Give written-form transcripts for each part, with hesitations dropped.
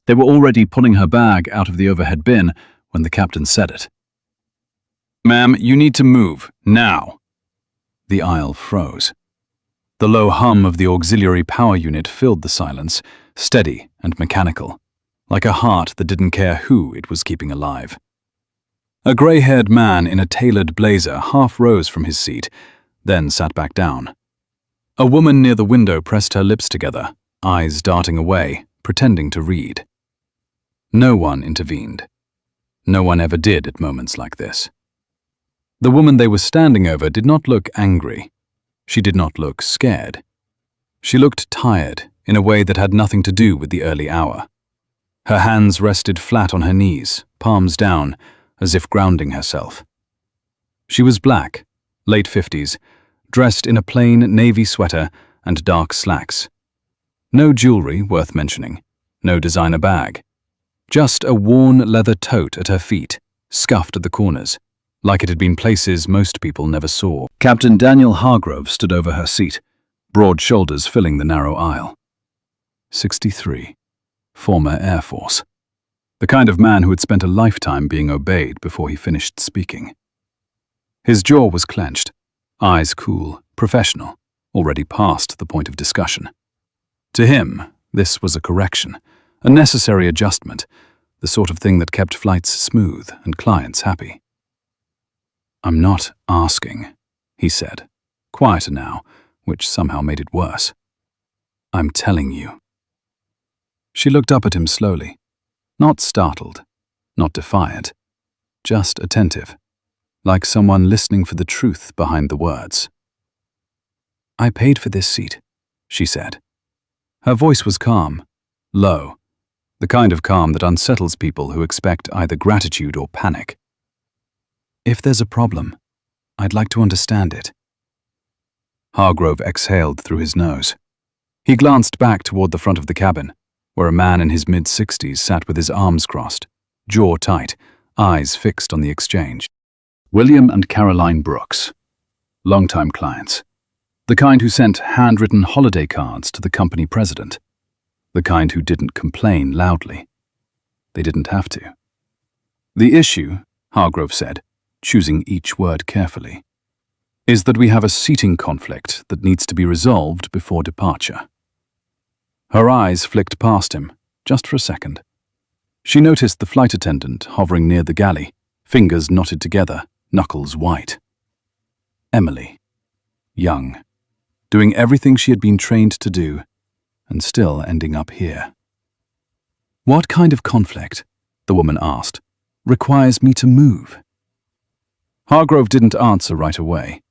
They were already pulling her bag out of the overhead bin when the captain said it. "Ma'am, you need to move, now." The aisle froze. The low hum of the auxiliary power unit filled the silence, steady and mechanical, like a heart that didn't care who it was keeping alive. A grey-haired man in a tailored blazer half rose from his seat, then sat back down. A woman near the window pressed her lips together, eyes darting away, pretending to read. No one intervened. No one ever did at moments like this. The woman they were standing over did not look angry. She did not look scared. She looked tired in a way that had nothing to do with the early hour. Her hands rested flat on her knees, palms down, as if grounding herself. She was black, late 50s, dressed in a plain navy sweater and dark slacks. No jewelry worth mentioning, no designer bag. Just a worn leather tote at her feet, scuffed at the corners, like it had been places most people never saw. Captain Daniel Hargrove stood over her seat, broad shoulders filling the narrow aisle. 63. Former Air Force. The kind of man who had spent a lifetime being obeyed before he finished speaking. His jaw was clenched, eyes cool, professional, already past the point of discussion. To him, this was a correction, a necessary adjustment, the sort of thing that kept flights smooth and clients happy. "I'm not asking," he said, quieter now, which somehow made it worse. "I'm telling you." She looked up at him slowly, not startled, not defiant, just attentive, like someone listening for the truth behind the words. "I paid for this seat," she said. Her voice was calm, low, the kind of calm that unsettles people who expect either gratitude or panic. "If there's a problem, I'd like to understand it." Hargrove exhaled through his nose. He glanced back toward the front of the cabin, where a man in his mid-60s sat with his arms crossed, jaw tight, eyes fixed on the exchange. William and Caroline Brooks, longtime clients. The kind who sent handwritten holiday cards to the company president. The kind who didn't complain loudly. They didn't have to. "The issue," Hargrove said, choosing each word carefully, "is that we have a seating conflict that needs to be resolved before departure." Her eyes flicked past him, just for a second. She noticed the flight attendant hovering near the galley, fingers knotted together, knuckles white. Emily. Young. Doing everything she had been trained to do, and still ending up here. "What kind of conflict," the woman asked, "requires me to move?" Hargrove didn't answer right away.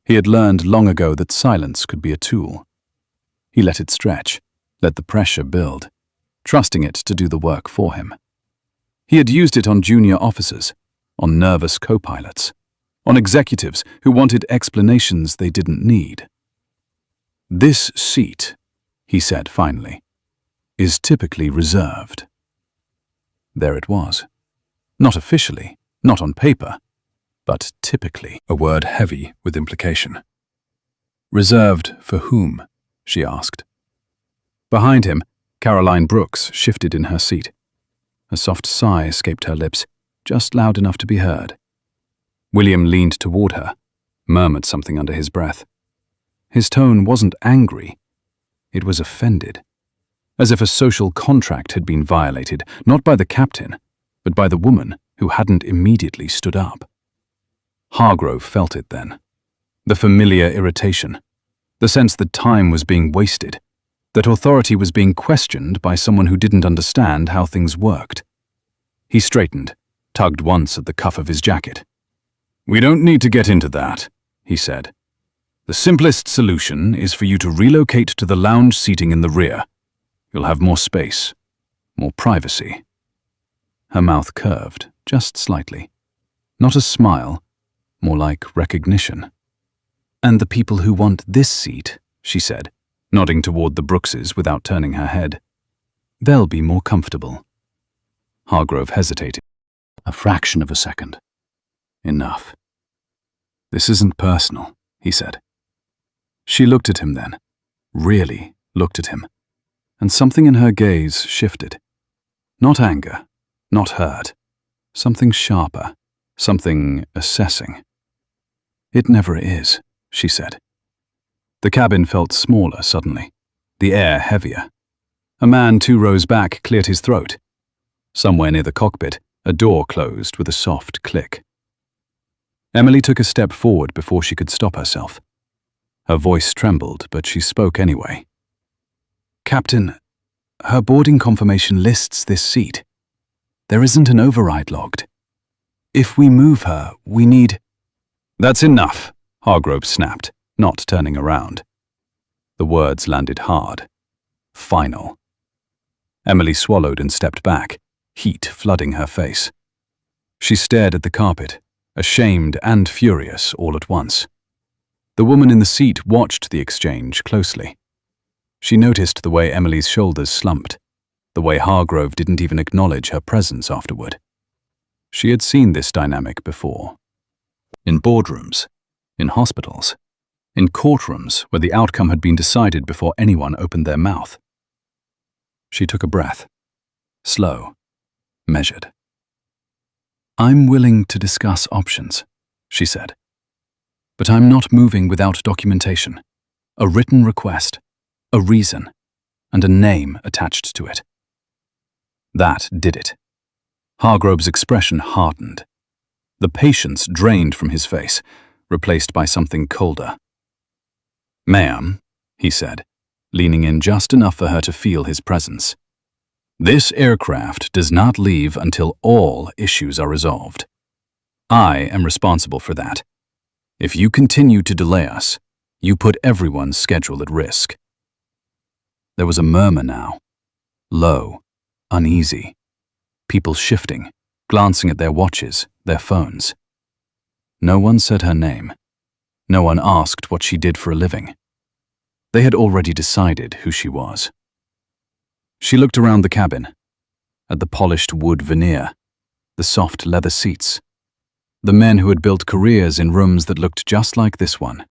He had learned long ago that silence could be a tool. He let it stretch, let the pressure build, trusting it to do the work for him. He had used it on junior officers, on nervous co-pilots, on executives who wanted explanations they didn't need. "This seat," he said finally, "is typically reserved." There it was. Not officially, not on paper, but typically, a word heavy with implication. "Reserved for whom?" she asked. Behind him, Caroline Brooks shifted in her seat. A soft sigh escaped her lips, just loud enough to be heard. William leaned toward her, murmured something under his breath. His tone wasn't angry. It was offended, as if a social contract had been violated, not by the captain, but by the woman who hadn't immediately stood up. Hargrove felt it then. The familiar irritation, the sense that time was being wasted, that authority was being questioned by someone who didn't understand how things worked. He straightened, tugged once at the cuff of his jacket. "We don't need to get into that," he said. "The simplest solution is for you to relocate to the lounge seating in the rear. You'll have more space, more privacy." Her mouth curved, just slightly. Not a smile, more like recognition. "And the people who want this seat," she said, nodding toward the Brookses without turning her head, "they'll be more comfortable." Hargrove hesitated. A fraction of a second. Enough. "This isn't personal," he said. She looked at him then, really looked at him, and something in her gaze shifted. Not anger, not hurt. Something sharper, something assessing. "It never is," she said. The cabin felt smaller suddenly, the air heavier. A man 2 rows back cleared his throat. Somewhere near the cockpit, a door closed with a soft click. Emily took a step forward before she could stop herself. Her voice trembled, but she spoke anyway. "Captain, her boarding confirmation lists this seat. There isn't an override logged. If we move her, we need—" "That's enough," Hargrove snapped, not turning around. The words landed hard. Final. Emily swallowed and stepped back, heat flooding her face. She stared at the carpet, ashamed and furious all at once. The woman in the seat watched the exchange closely. She noticed the way Emily's shoulders slumped, the way Hargrove didn't even acknowledge her presence afterward. She had seen this dynamic before. In boardrooms, in hospitals, in courtrooms where the outcome had been decided before anyone opened their mouth. She took a breath, slow, measured. "I'm willing to discuss options," she said. "But I'm not moving without documentation, a written request, a reason, and a name attached to it." That did it. Hargrove's expression hardened. The patience drained from his face, replaced by something colder. "Ma'am," he said, leaning in just enough for her to feel his presence. "This aircraft does not leave until all issues are resolved. I am responsible for that. If you continue to delay us, you put everyone's schedule at risk." There was a murmur now, low, uneasy, people shifting, glancing at their watches, their phones. No one said her name. No one asked what she did for a living. They had already decided who she was. She looked around the cabin, at the polished wood veneer, the soft leather seats, the men who had built careers in rooms that looked just like this one.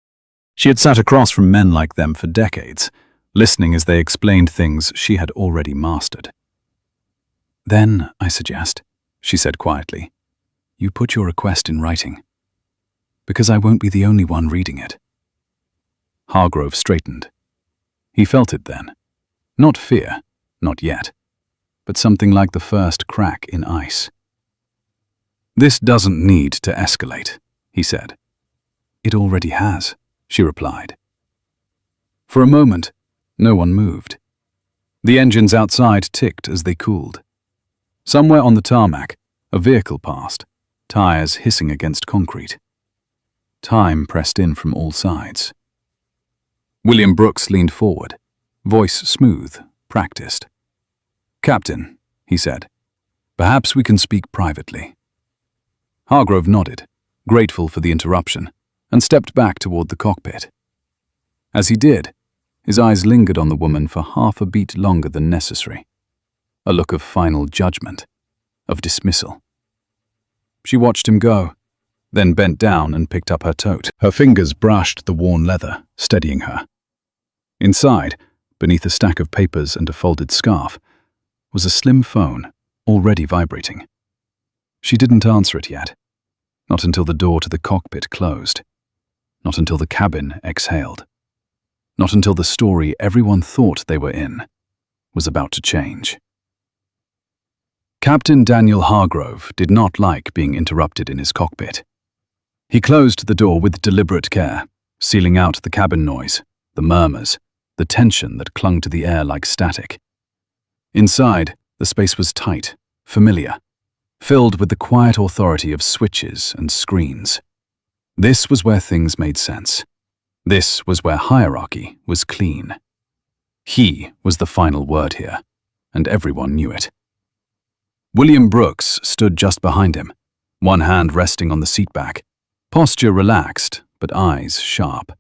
She had sat across from men like them for decades, listening as they explained things she had already mastered. "Then, I suggest," she said quietly, "you put your request in writing. Because I won't be the only one reading it." Hargrove straightened. He felt it then. Not fear, not yet, but something like the first crack in ice. "This doesn't need to escalate," he said. "It already has," she replied. For a moment, no one moved. The engines outside ticked as they cooled. Somewhere on the tarmac, a vehicle passed, tires hissing against concrete. Time pressed in from all sides. William Brooks leaned forward, voice smooth, practiced. "Captain," he said, "perhaps we can speak privately." Hargrove nodded, grateful for the interruption, and stepped back toward the cockpit. As he did, his eyes lingered on the woman for half a beat longer than necessary. A look of final judgment, of dismissal. She watched him go, then bent down and picked up her tote. Her fingers brushed the worn leather, steadying her. Inside, beneath a stack of papers and a folded scarf, was a slim phone, already vibrating. She didn't answer it yet, not until the door to the cockpit closed, not until the cabin exhaled, not until the story everyone thought they were in was about to change. Captain Daniel Hargrove did not like being interrupted in his cockpit. He closed the door with deliberate care, sealing out the cabin noise, the murmurs, the tension that clung to the air like static. Inside, the space was tight, familiar, filled with the quiet authority of switches and screens. This was where things made sense. This was where hierarchy was clean. He was the final word here, and everyone knew it. William Brooks stood just behind him, one hand resting on the seatback, posture relaxed, but eyes sharp.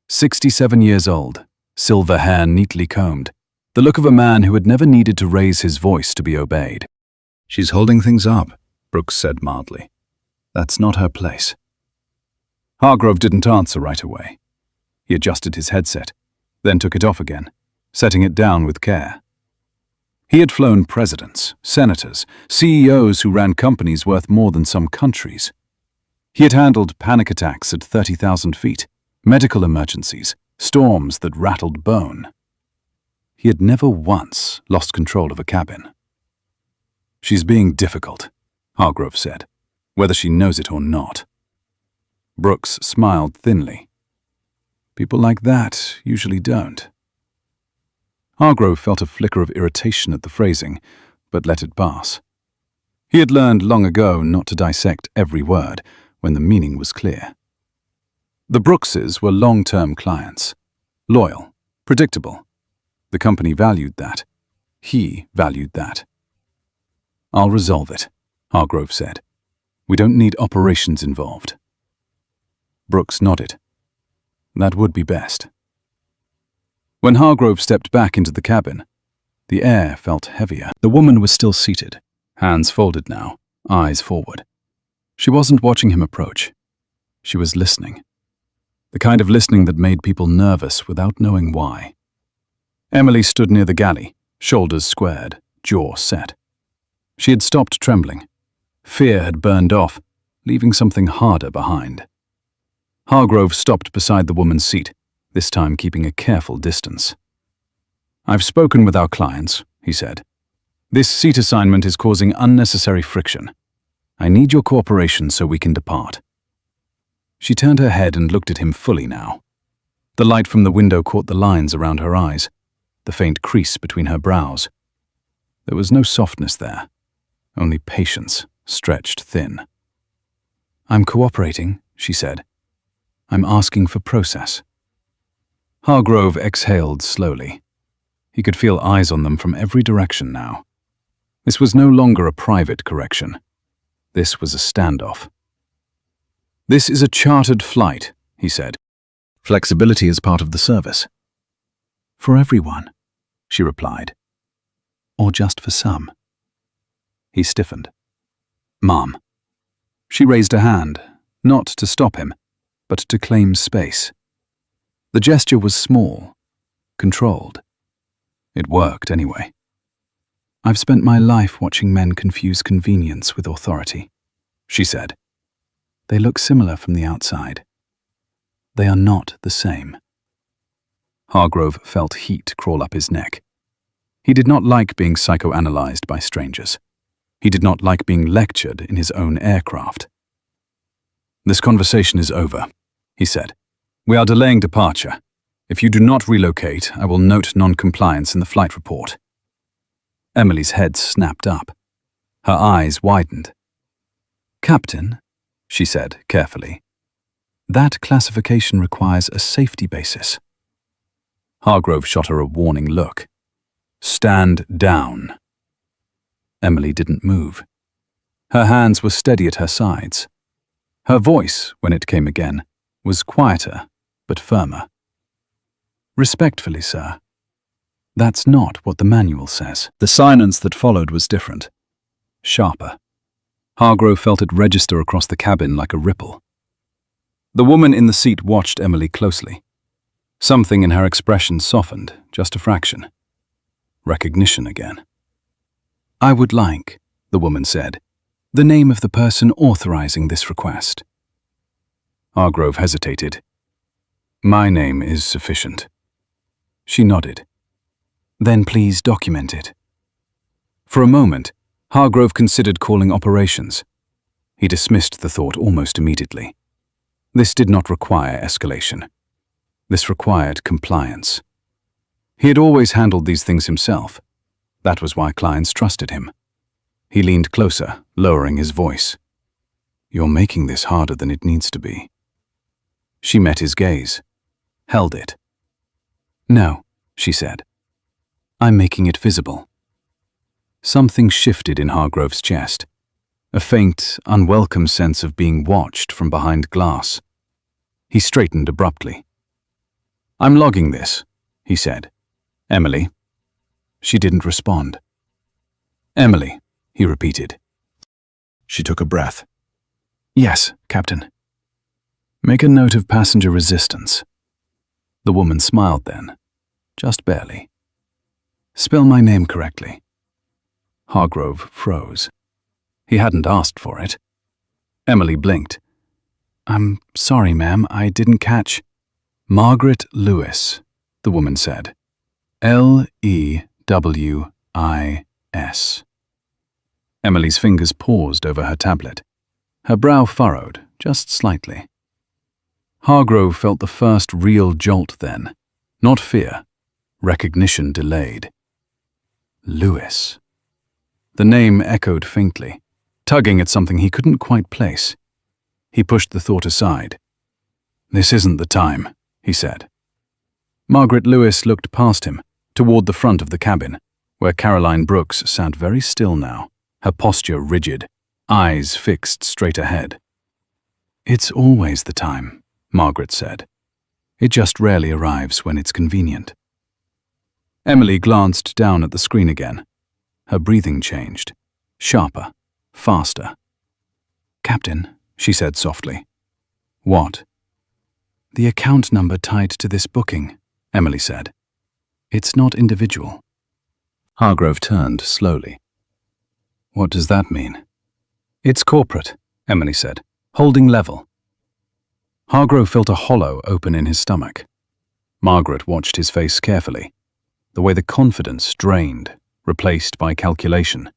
67 years old, silver hair neatly combed, the look of a man who had never needed to raise his voice to be obeyed. "She's holding things up," Brooks said mildly. "That's not her place." Hargrove didn't answer right away. He adjusted his headset, then took it off again, setting it down with care. He had flown presidents, senators, CEOs who ran companies worth more than some countries. He had handled panic attacks at 30,000 feet, medical emergencies, storms that rattled bone. He had never once lost control of a cabin. "She's being difficult," Hargrove said, "whether she knows it or not." Brooks smiled thinly. "People like that usually don't." Hargrove felt a flicker of irritation at the phrasing, but let it pass. He had learned long ago not to dissect every word when the meaning was clear. The Brookses were long-term clients, loyal, predictable. The company valued that. He valued that. "I'll resolve it," Hargrove said. "We don't need operations involved." Brooks nodded. That would be best. When Hargrove stepped back into the cabin, the air felt heavier. The woman was still seated, hands folded now, eyes forward. She wasn't watching him approach. She was listening. The kind of listening that made people nervous without knowing why. Emily stood near the galley, shoulders squared, jaw set. She had stopped trembling. Fear had burned off, leaving something harder behind. Hargrove stopped beside the woman's seat, this time keeping a careful distance. "I've spoken with our clients," he said. "This seat assignment is causing unnecessary friction. I need your cooperation so we can depart." She turned her head and looked at him fully now. The light from the window caught the lines around her eyes, the faint crease between her brows. There was no softness there, only patience, stretched thin. "I'm cooperating," she said. "I'm asking for process." Hargrove exhaled slowly. He could feel eyes on them from every direction now. This was no longer a private correction. This was a standoff. "This is a chartered flight," he said. "Flexibility is part of the service." "For everyone," she replied. "Or just for some?" He stiffened. "Mom." She raised a hand, not to stop him, but to claim space. The gesture was small, controlled. It worked anyway. "I've spent my life watching men confuse convenience with authority," she said. "They look similar from the outside. They are not the same." Hargrove felt heat crawl up his neck. He did not like being psychoanalyzed by strangers. He did not like being lectured in his own aircraft. "This conversation is over," he said. "We are delaying departure. If you do not relocate, I will note non-compliance in the flight report." Emily's head snapped up. Her eyes widened. "Captain," she said carefully, "that classification requires a safety basis." Hargrove shot her a warning look. "Stand down." Emily didn't move. Her hands were steady at her sides. Her voice, when it came again, was quieter but firmer. "Respectfully, sir. That's not what the manual says." The silence that followed was different, sharper. Hargrove felt it register across the cabin like a ripple. The woman in the seat watched Emily closely. Something in her expression softened, just a fraction. Recognition again. "I would like," the woman said, "the name of the person authorizing this request." Hargrove hesitated. "My name is sufficient." She nodded. "Then please document it." For a moment, Hargrove considered calling operations. He dismissed the thought almost immediately. This did not require escalation. This required compliance. He had always handled these things himself. That was why clients trusted him. He leaned closer, lowering his voice. "You're making this harder than it needs to be." She met his gaze, held it. "No," she said. "I'm making it visible." Something shifted in Hargrove's chest, a faint, unwelcome sense of being watched from behind glass. He straightened abruptly. "I'm logging this," he said. "Emily." She didn't respond. "Emily," he repeated. She took a breath. "Yes, Captain." "Make a note of passenger resistance." The woman smiled then, just barely. "Spell my name correctly." Hargrove froze. He hadn't asked for it. Emily blinked. "I'm sorry, ma'am, I didn't catch." "Margaret Lewis," the woman said. Lewis. Emily's fingers paused over her tablet. Her brow furrowed, just slightly. Hargrove felt the first real jolt then. Not fear. Recognition delayed. Lewis. The name echoed faintly, tugging at something he couldn't quite place. He pushed the thought aside. "This isn't the time," he said. Margaret Lewis looked past him, toward the front of the cabin, where Caroline Brooks sat very still now, her posture rigid, eyes fixed straight ahead. "It's always the time," Margaret said. "It just rarely arrives when it's convenient." Emily glanced down at the screen again. Her breathing changed, sharper, faster. "Captain," she said softly. "What?" "The account number tied to this booking," Emily said. "It's not individual." Hargrove turned slowly. "What does that mean?" "It's corporate," Emily said, "holding level." Hargrove felt a hollow open in his stomach. Margaret watched his face carefully, the way the confidence drained, replaced by calculation.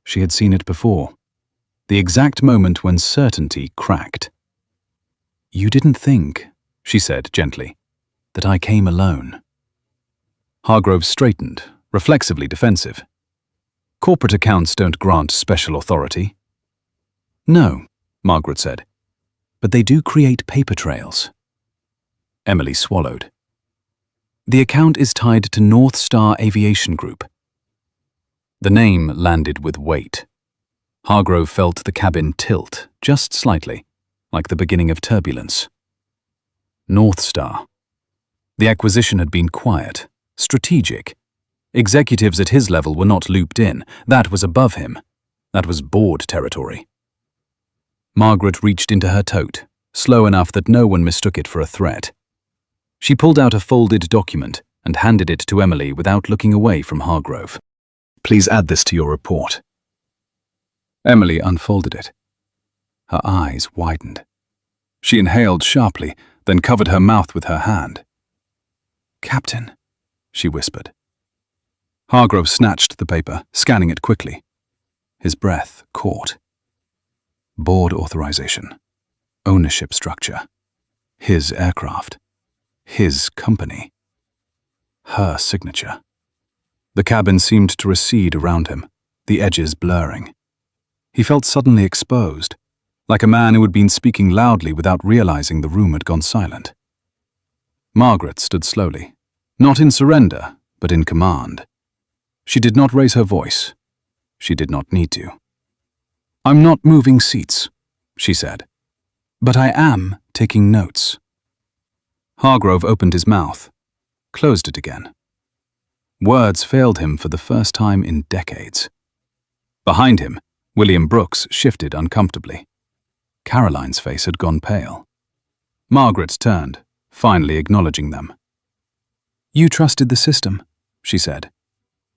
She had seen it before, the exact moment when certainty cracked. "You didn't think," she said gently, "that I came alone." Hargrove straightened, reflexively defensive. "Corporate accounts don't grant special authority." "No," Margaret said, "but they do create paper trails." Emily swallowed. "The account is tied to North Star Aviation Group." The name landed with weight. Hargrove felt the cabin tilt, just slightly, like the beginning of turbulence. North Star. The acquisition had been quiet, strategic. Executives at his level were not looped in. That was above him. That was board territory. Margaret reached into her tote, slow enough that no one mistook it for a threat. She pulled out a folded document and handed it to Emily without looking away from Hargrove. "Please add this to your report." Emily unfolded it. Her eyes widened. She inhaled sharply, then covered her mouth with her hand. "Captain," she whispered. Hargrove snatched the paper, scanning it quickly. His breath caught. Board authorization. Ownership structure. His aircraft. His company. Her signature. The cabin seemed to recede around him, the edges blurring. He felt suddenly exposed, like a man who had been speaking loudly without realizing the room had gone silent. Margaret stood slowly, not in surrender, but in command. She did not raise her voice. She did not need to. "I'm not moving seats," she said, "but I am taking notes." Hargrove opened his mouth, closed it again. Words failed him for the first time in decades. Behind him, William Brooks shifted uncomfortably. Caroline's face had gone pale. Margaret turned, finally acknowledging them. "You trusted the system," she said.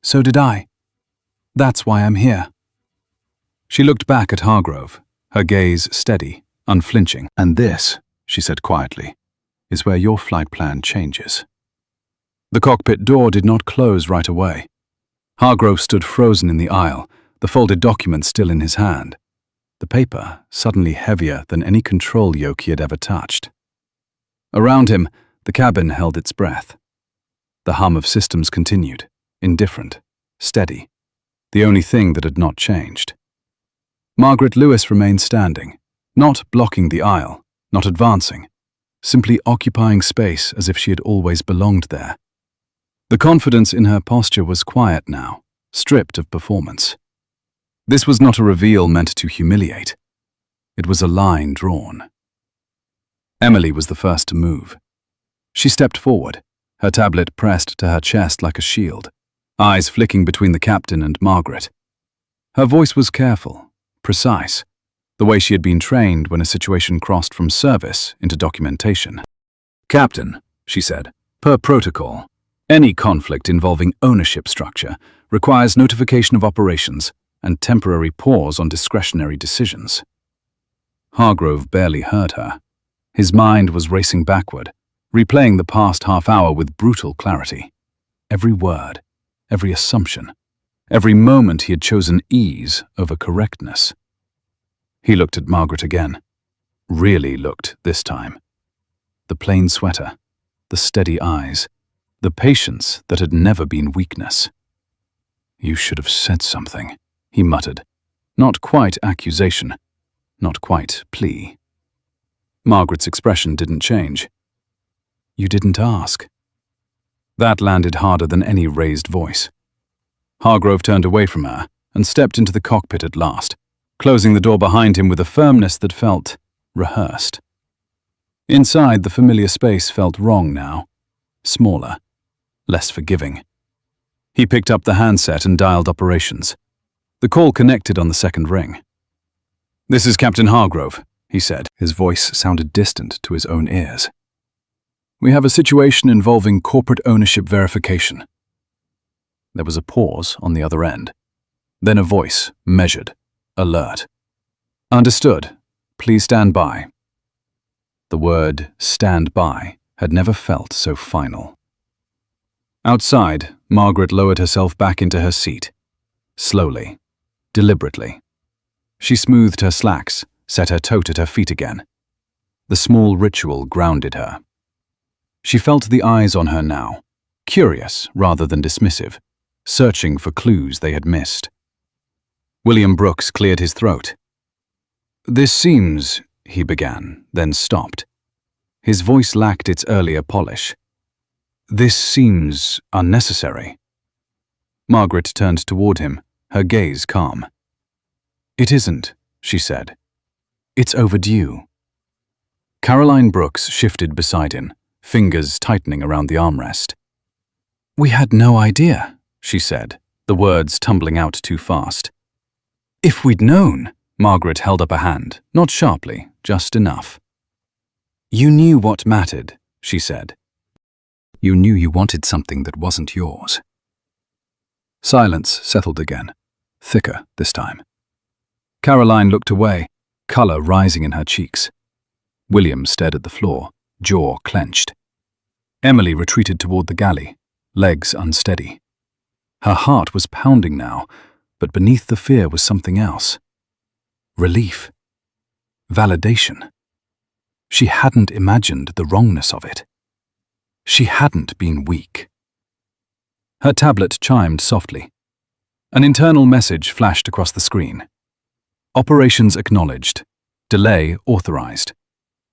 "So did I. That's why I'm here." She looked back at Hargrove, her gaze steady, unflinching. "And this," she said quietly, "is where your flight plan changes." The cockpit door did not close right away. Hargrove stood frozen in the aisle, the folded document still in his hand, the paper suddenly heavier than any control yoke he had ever touched. Around him, the cabin held its breath. The hum of systems continued, indifferent, steady, the only thing that had not changed. Margaret Lewis remained standing, not blocking the aisle, not advancing, simply occupying space as if she had always belonged there. The confidence in her posture was quiet now, stripped of performance. This was not a reveal meant to humiliate. It was a line drawn. Emily was the first to move. She stepped forward, her tablet pressed to her chest like a shield, eyes flicking between the captain and Margaret. Her voice was careful, precise, the way she had been trained when a situation crossed from service into documentation. "Captain," she said, "per protocol, any conflict involving ownership structure requires notification of operations and temporary pause on discretionary decisions. Hargrove barely heard her. His mind was racing backward, replaying the past half hour with brutal clarity. Every word, every assumption, every moment he had chosen ease over correctness. He looked at Margaret again. Really looked this time. The plain sweater, the steady eyes, the patience that had never been weakness. "You should have said something," he muttered. Not quite accusation, not quite plea. Margaret's expression didn't change. "You didn't ask." That landed harder than any raised voice. Hargrove turned away from her and stepped into the cockpit at last, closing the door behind him with a firmness that felt rehearsed. Inside, the familiar space felt wrong now, smaller, less forgiving. He picked up the handset and dialed operations. The call connected on the second ring. "This is Captain Hargrove," he said. His voice sounded distant to his own ears. "We have a situation involving corporate ownership verification." There was a pause on the other end. Then a voice, measured, alert. "Understood. Please stand by." The word "stand by" had never felt so final. Outside, Margaret lowered herself back into her seat. Slowly, deliberately. She smoothed her slacks, set her tote at her feet again. The small ritual grounded her. She felt the eyes on her now, curious rather than dismissive, searching for clues they had missed. William Brooks cleared his throat. "This seems," he began, then stopped. His voice lacked its earlier polish. "This seems unnecessary." Margaret turned toward him, her gaze calm. "It isn't," she said. "It's overdue." Caroline Brooks shifted beside him, fingers tightening around the armrest. "We had no idea," she said, the words tumbling out too fast. "If we'd known," Margaret held up a hand, not sharply, just enough. "You knew what mattered," she said. "You knew you wanted something that wasn't yours." Silence settled again, thicker this time. Caroline looked away, color rising in her cheeks. William stared at the floor, jaw clenched. Emily retreated toward the galley, legs unsteady. Her heart was pounding now, but beneath the fear was something else. Relief. Validation. She hadn't imagined the wrongness of it. She hadn't been weak. Her tablet chimed softly. An internal message flashed across the screen. "Operations acknowledged. Delay authorized.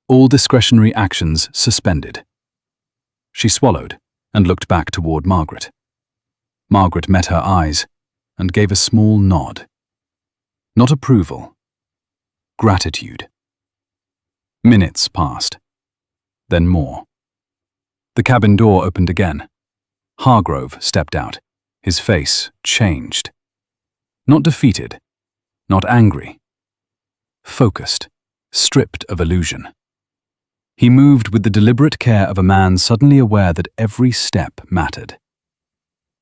All discretionary actions suspended." She swallowed and looked back toward Margaret. Margaret met her eyes and gave a small nod. Not approval. Gratitude. Minutes passed. Then more. The cabin door opened again. Hargrove stepped out, his face changed. Not defeated, not angry. Focused, stripped of illusion. He moved with the deliberate care of a man suddenly aware that every step mattered.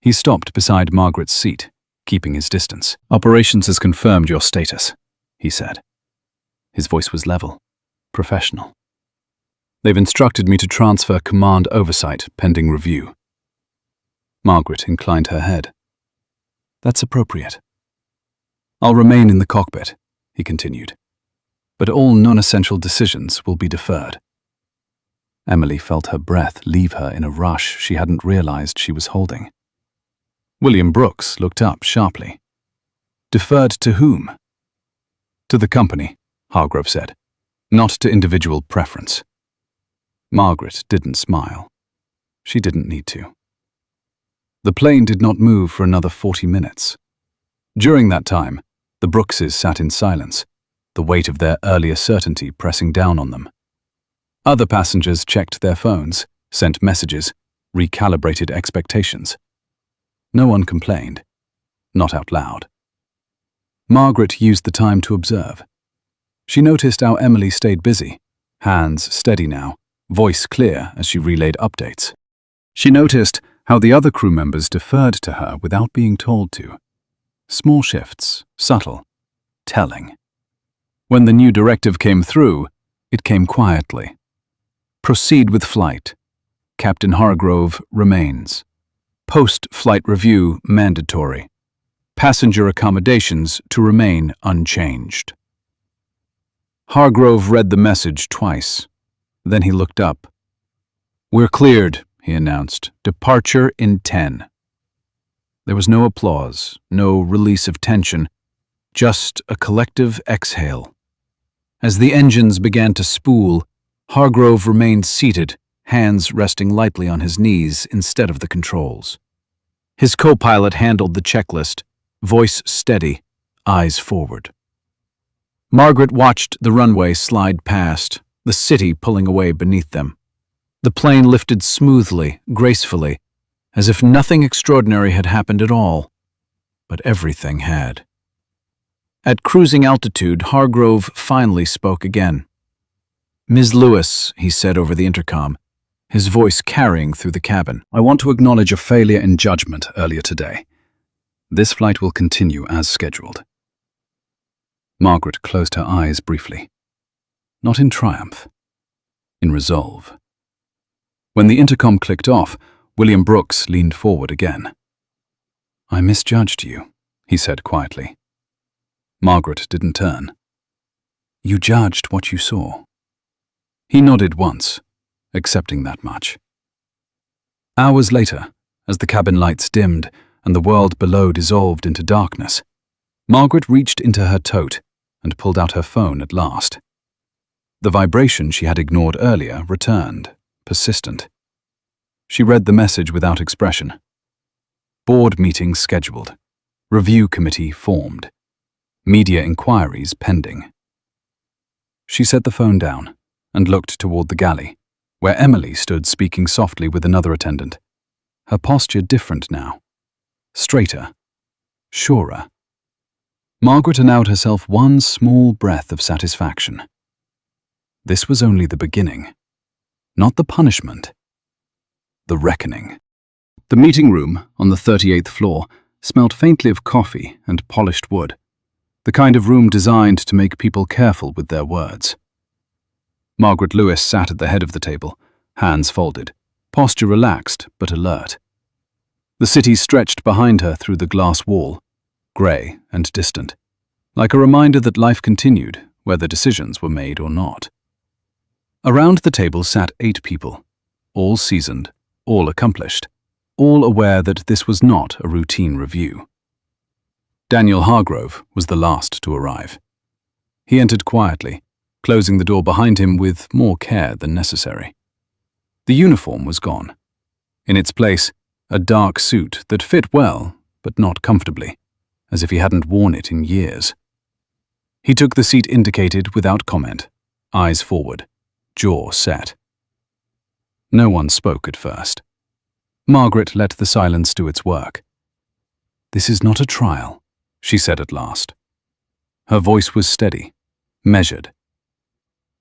He stopped beside Margaret's seat, keeping his distance. "Operations has confirmed your status," he said. His voice was level, professional. "They've instructed me to transfer command oversight pending review." Margaret inclined her head. "That's appropriate." "I'll remain in the cockpit," he continued. "But all non-essential decisions will be deferred." Emily felt her breath leave her in a rush she hadn't realized she was holding. William Brooks looked up sharply. "Deferred to whom?" "To the company," Hargrove said, "not to individual preference." Margaret didn't smile. She didn't need to. The plane did not move for another 40 minutes. During that time, the Brookses sat in silence, the weight of their earlier certainty pressing down on them. Other passengers checked their phones, sent messages, recalibrated expectations. No one complained, not out loud. Margaret used the time to observe. She noticed how Emily stayed busy, hands steady now, voice clear as she relayed updates. She noticed how the other crew members deferred to her without being told to. Small shifts, subtle, telling. When the new directive came through, it came quietly. Proceed with flight. Captain Hargrove remains. Post-flight review mandatory. Passenger accommodations to remain unchanged. Hargrove read the message twice. Then he looked up. "We're cleared," he announced. "Departure in 10. There was no applause, no release of tension, just a collective exhale. As the engines began to spool, Hargrove remained seated, hands resting lightly on his knees instead of the controls. His co-pilot handled the checklist, voice steady, eyes forward. Margaret watched the runway slide past, the city pulling away beneath them. The plane lifted smoothly, gracefully, as if nothing extraordinary had happened at all. But everything had. At cruising altitude, Hargrove finally spoke again. "Ms. Lewis," he said over the intercom, his voice carrying through the cabin. "I want to acknowledge a failure in judgment earlier today. This flight will continue as scheduled." Margaret closed her eyes briefly. Not in triumph, in resolve. When the intercom clicked off, William Brooks leaned forward again. "I misjudged you," he said quietly. Margaret didn't turn. "You judged what you saw." He nodded once, accepting that much. Hours later, as the cabin lights dimmed and the world below dissolved into darkness, Margaret reached into her tote and pulled out her phone at last. The vibration she had ignored earlier returned, persistent. She read the message without expression. Board meeting scheduled. Review committee formed. Media inquiries pending. She set the phone down and looked toward the galley, where Emily stood speaking softly with another attendant. Her posture different now. Straighter. Surer. Margaret allowed herself one small breath of satisfaction. This was only the beginning. Not the punishment. The reckoning. The meeting room on the 38th floor smelled faintly of coffee and polished wood, the kind of room designed to make people careful with their words. Margaret Lewis sat at the head of the table, hands folded, posture relaxed but alert. The city stretched behind her through the glass wall, grey and distant, like a reminder that life continued whether decisions were made or not. Around the table sat 8 people, all seasoned, all accomplished, all aware that this was not a routine review. Daniel Hargrove was the last to arrive. He entered quietly, closing the door behind him with more care than necessary. The uniform was gone. In its place, a dark suit that fit well, but not comfortably, as if he hadn't worn it in years. He took the seat indicated without comment, eyes forward, jaw set. No one spoke at first. Margaret let the silence do its work. "This is not a trial," she said at last. Her voice was steady, measured.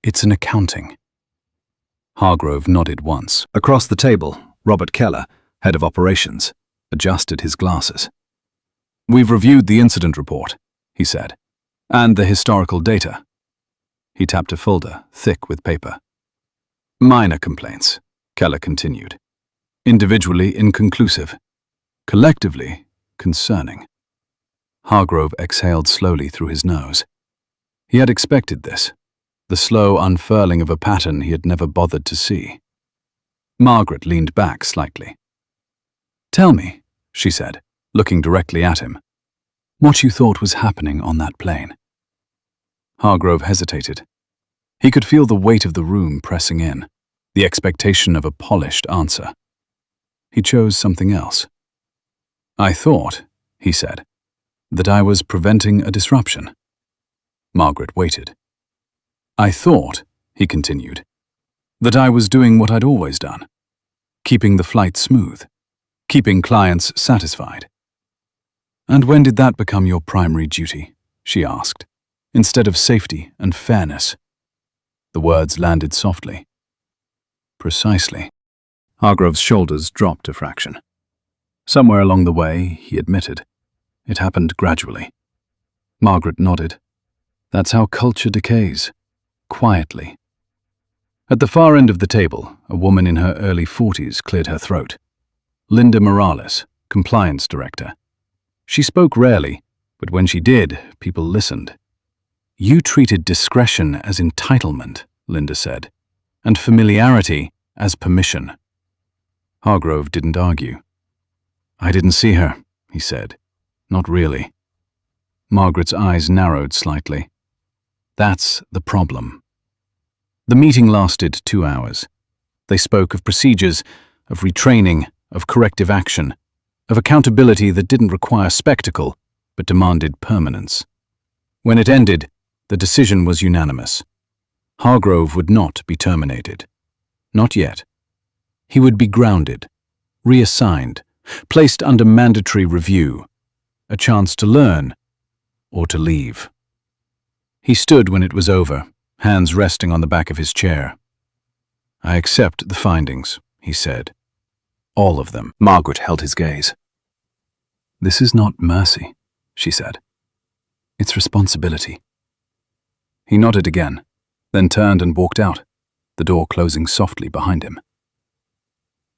"It's an accounting." Hargrove nodded once. Across the table, Robert Keller, head of operations, adjusted his glasses. "We've reviewed the incident report," he said, "and the historical data." He tapped a folder, thick with paper. "Minor complaints," Keller continued. "Individually inconclusive. Collectively concerning." Hargrove exhaled slowly through his nose. He had expected this, the slow unfurling of a pattern he had never bothered to see. Margaret leaned back slightly. "Tell me," she said, looking directly at him, "what you thought was happening on that plane." Hargrove hesitated. He could feel the weight of the room pressing in, the expectation of a polished answer. He chose something else. "I thought," he said, "that I was preventing a disruption." Margaret waited. "I thought," he continued, "that I was doing what I'd always done, keeping the flight smooth, keeping clients satisfied." "And when did that become your primary duty?" she asked, "instead of safety and fairness?" The words landed softly. "Precisely." Hargrove's shoulders dropped a fraction. Somewhere along the way, he admitted. It happened gradually. Margaret nodded. That's how culture decays. Quietly. At the far end of the table, a woman in her early 40s cleared her throat. Linda Morales, compliance director. She spoke rarely, but when she did, people listened. You treated discretion as entitlement, Linda said, and familiarity as permission. Hargrove didn't argue. I didn't see her, he said. Not really. Margaret's eyes narrowed slightly. That's the problem. The meeting lasted 2 hours. They spoke of procedures, of retraining, of corrective action, of accountability that didn't require spectacle, but demanded permanence. When it ended, the decision was unanimous. Hargrove would not be terminated. Not yet. He would be grounded, reassigned, placed under mandatory review, a chance to learn or to leave. He stood when it was over, hands resting on the back of his chair. I accept the findings, he said. All of them. Margaret held his gaze. This is not mercy, she said. It's responsibility. He nodded again, then turned and walked out, the door closing softly behind him.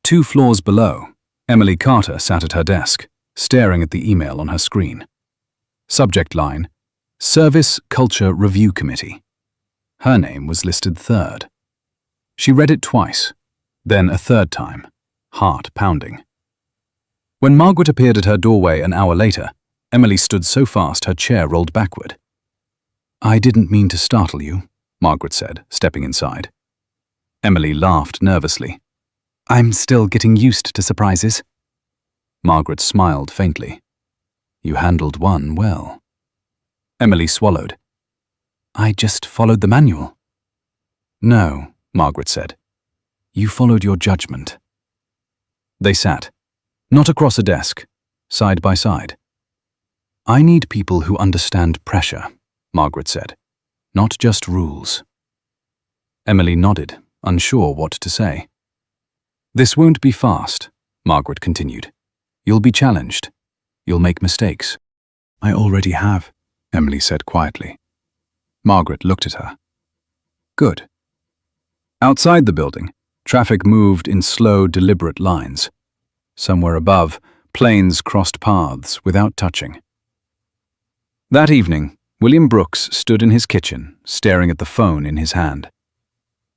2 floors below, Emily Carter sat at her desk, staring at the email on her screen. Subject line, Service Culture Review Committee. Her name was listed 3rd. She read it twice, then a 3rd time, heart pounding. When Margaret appeared at her doorway an hour later, Emily stood so fast her chair rolled backward. I didn't mean to startle you, Margaret said, stepping inside. Emily laughed nervously. I'm still getting used to surprises. Margaret smiled faintly. You handled one well. Emily swallowed. I just followed the manual. No, Margaret said. You followed your judgment. They sat, not across a desk, side by side. I need people who understand pressure, Margaret said, not just rules. Emily nodded, unsure what to say. This won't be fast, Margaret continued. You'll be challenged. You'll make mistakes. I already have, Emily said quietly. Margaret looked at her. Good. Outside the building, traffic moved in slow, deliberate lines. Somewhere above, planes crossed paths without touching. That evening, William Brooks stood in his kitchen, staring at the phone in his hand.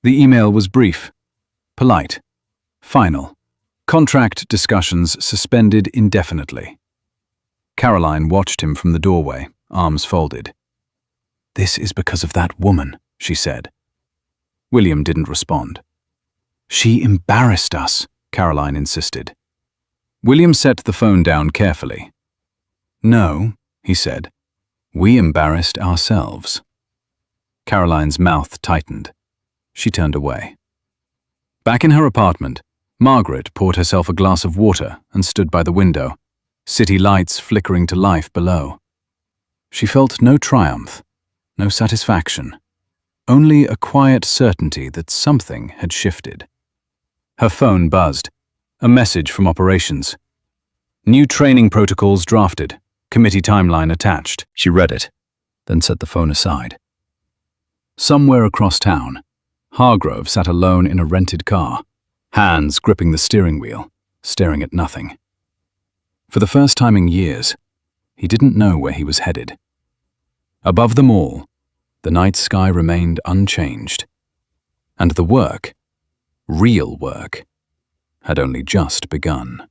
The email was brief, polite, final. Contract discussions suspended indefinitely. Caroline watched him from the doorway, arms folded. This is because of that woman, she said. William didn't respond. She embarrassed us, Caroline insisted. William set the phone down carefully. No, he said. We embarrassed ourselves. Caroline's mouth tightened. She turned away. Back in her apartment, Margaret poured herself a glass of water and stood by the window, city lights flickering to life below. She felt no triumph, no satisfaction, only a quiet certainty that something had shifted. Her phone buzzed, a message from operations. New training protocols drafted, committee timeline attached. She read it, then set the phone aside. Somewhere across town, Hargrove sat alone in a rented car, hands gripping the steering wheel, staring at nothing. For the first time in years, he didn't know where he was headed. Above them all, the night sky remained unchanged, and the work, real work, had only just begun.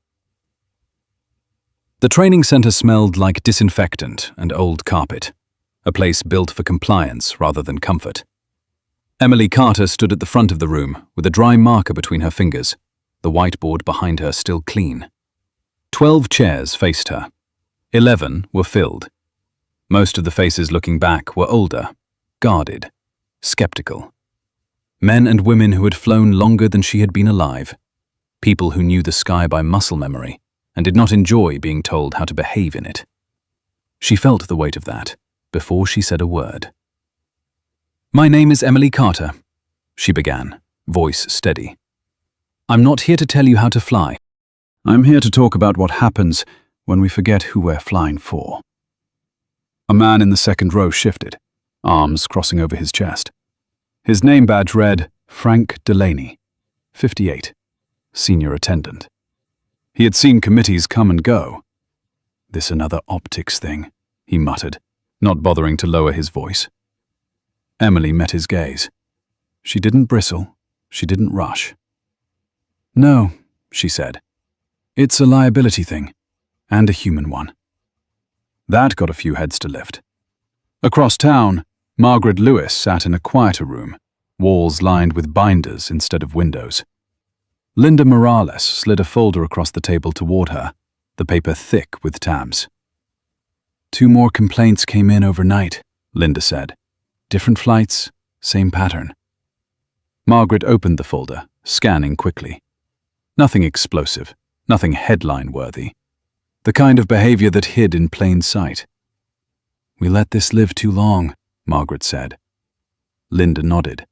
The training center smelled like disinfectant and old carpet, a place built for compliance rather than comfort. Emily Carter stood at the front of the room with a dry marker between her fingers, the whiteboard behind her still clean. 12 chairs faced her. 11 were filled. Most of the faces looking back were older, guarded, skeptical. Men and women who had flown longer than she had been alive. People who knew the sky by muscle memory and did not enjoy being told how to behave in it. She felt the weight of that before she said a word. My name is Emily Carter, she began, voice steady. I'm not here to tell you how to fly. I'm here to talk about what happens when we forget who we're flying for. A man in the second row shifted, arms crossing over his chest. His name badge read Frank Delaney, 58, senior attendant. He had seen committees come and go. This another optics thing, he muttered, not bothering to lower his voice. Emily met his gaze. She didn't bristle. She didn't rush. No, she said. It's a liability thing, and a human one. That got a few heads to lift. Across town, Margaret Lewis sat in a quieter room, walls lined with binders instead of windows. Linda Morales slid a folder across the table toward her, the paper thick with tabs. 2 more complaints came in overnight, Linda said. Different flights, same pattern. Margaret opened the folder, scanning quickly. Nothing explosive. Nothing headline-worthy. The kind of behavior that hid in plain sight. We let this live too long, Margaret said. Linda nodded.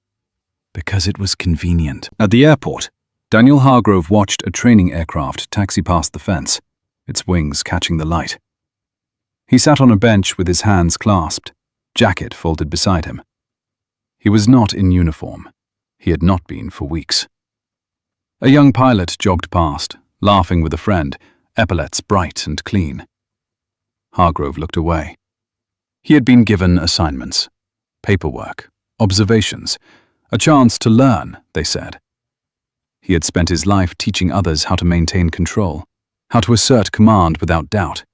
Because it was convenient. At the airport, Daniel Hargrove watched a training aircraft taxi past the fence, its wings catching the light. He sat on a bench with his hands clasped, jacket folded beside him. He was not in uniform. He had not been for weeks. A young pilot jogged past, laughing with a friend, epaulets bright and clean. Hargrove looked away. He had been given assignments, paperwork, observations, a chance to learn, they said. He had spent his life teaching others how to maintain control, how to assert command without doubt.